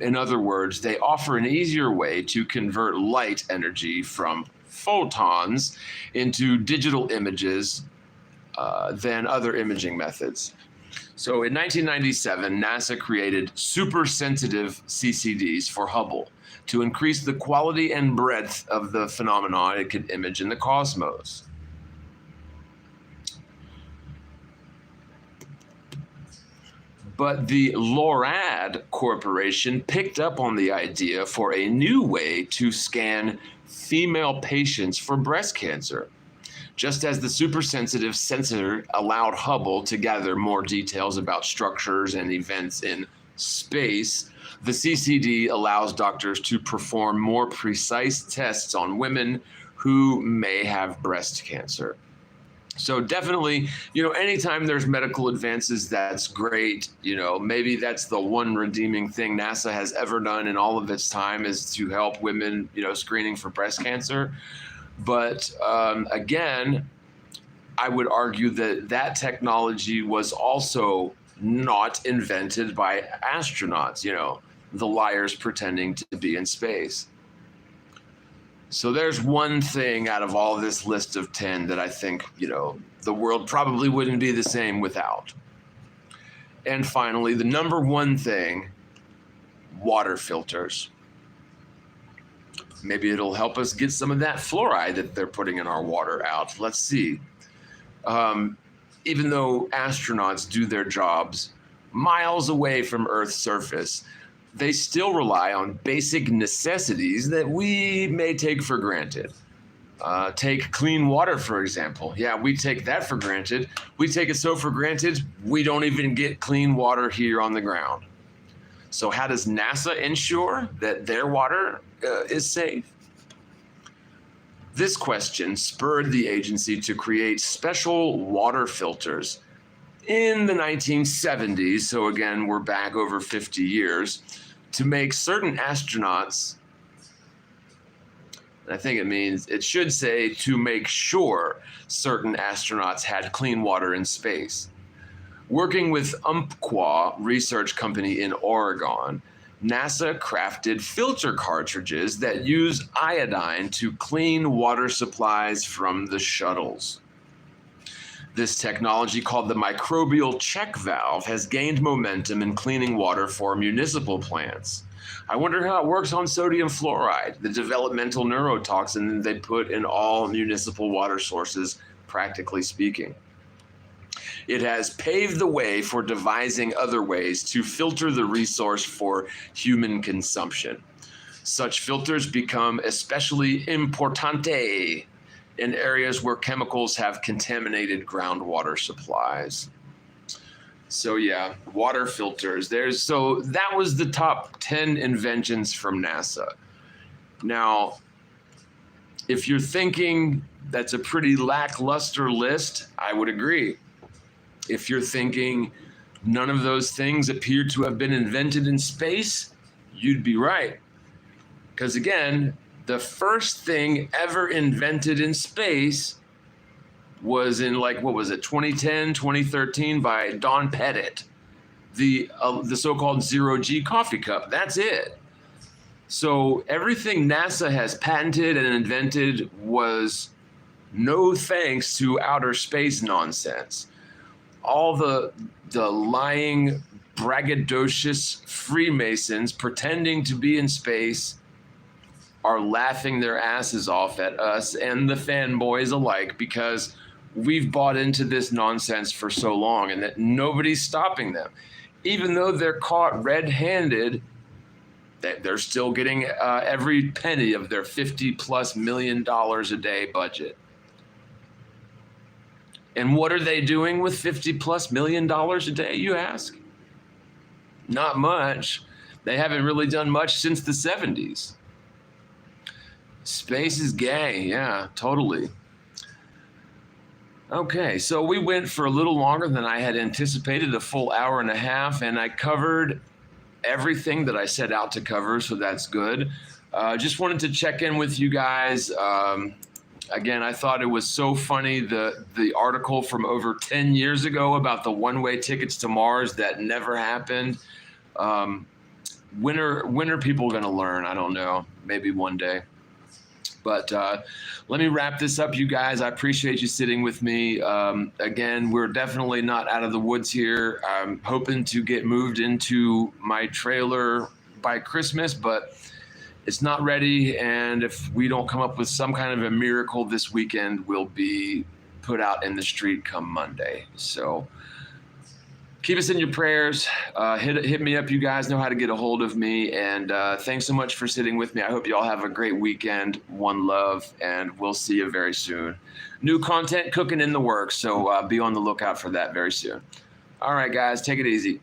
In other words, they offer an easier way to convert light energy from photons into digital images than other imaging methods. So in 1997, NASA created super sensitive CCDs for Hubble to increase the quality and breadth of the phenomenon it could image in the cosmos. But the LORAD Corporation picked up on the idea for a new way to scan female patients for breast cancer. Just as the super-sensitive sensor allowed Hubble to gather more details about structures and events in space, the CCD allows doctors to perform more precise tests on women who may have breast cancer. So definitely, anytime there's medical advances, that's great. Maybe that's the one redeeming thing NASA has ever done in all of its time is to help women, screening for breast cancer. But again, I would argue that that technology was also not invented by astronauts, the liars pretending to be in space. So there's one thing out of all this list of 10 that I think, the world probably wouldn't be the same without. And finally, the number one thing, water filters. Maybe it'll help us get some of that fluoride that they're putting in our water out. Let's see. Even though astronauts do their jobs miles away from Earth's surface, they still rely on basic necessities that we may take for granted. Take clean water, for example. Yeah, we take that for granted. We take it so for granted, we don't even get clean water here on the ground. So how does NASA ensure that their water is safe? This question spurred the agency to create special water filters in the 1970s, so again, we're back over 50 years, to make certain astronauts, I think it should say to make sure certain astronauts had clean water in space. Working with Umpqua Research Company in Oregon, NASA crafted filter cartridges that use iodine to clean water supplies from the shuttles. This technology, called the microbial check valve, has gained momentum in cleaning water for municipal plants. I wonder how it works on sodium fluoride, the developmental neurotoxin they put in all municipal water sources, practically speaking. It has paved the way for devising other ways to filter the resource for human consumption. Such filters become especially importante in areas where chemicals have contaminated groundwater supplies. So yeah, water filters. So that was the top 10 inventions from NASA. Now, if you're thinking that's a pretty lackluster list, I would agree. If you're thinking none of those things appear to have been invented in space, you'd be right. Because again, the first thing ever invented in space was in, like, what was it, 2010, 2013 by Don Pettit, the so-called zero-G coffee cup. That's it. So everything NASA has patented and invented was no thanks to outer space nonsense. All the lying, braggadocious Freemasons pretending to be in space are laughing their asses off at us and the fanboys alike, because we've bought into this nonsense for so long, and that nobody's stopping them. Even though they're caught red-handed, they're still getting every penny of their $50+ million a day budget. And what are they doing with $50+ million a day, you ask? Not much. They haven't really done much since the 70s. Space is gay, yeah, totally. Okay, so we went for a little longer than I had anticipated, a full hour and a half, and I covered everything that I set out to cover, so that's good. Just wanted to check in with you guys. Again, I thought it was so funny, the article from over 10 years ago about the one-way tickets to Mars that never happened. When are people going to learn? I don't know. Maybe one day. But let me wrap this up, you guys. I appreciate you sitting with me. Again, we're definitely not out of the woods here. I'm hoping to get moved into my trailer by Christmas, but it's not ready. And if we don't come up with some kind of a miracle this weekend, we'll be put out in the street come Monday. So keep us in your prayers. Hit me up. You guys know how to get a hold of me. And thanks so much for sitting with me. I hope you all have a great weekend. One love, and we'll see you very soon. New content cooking in the works, so be on the lookout for that very soon. All right, guys, take it easy.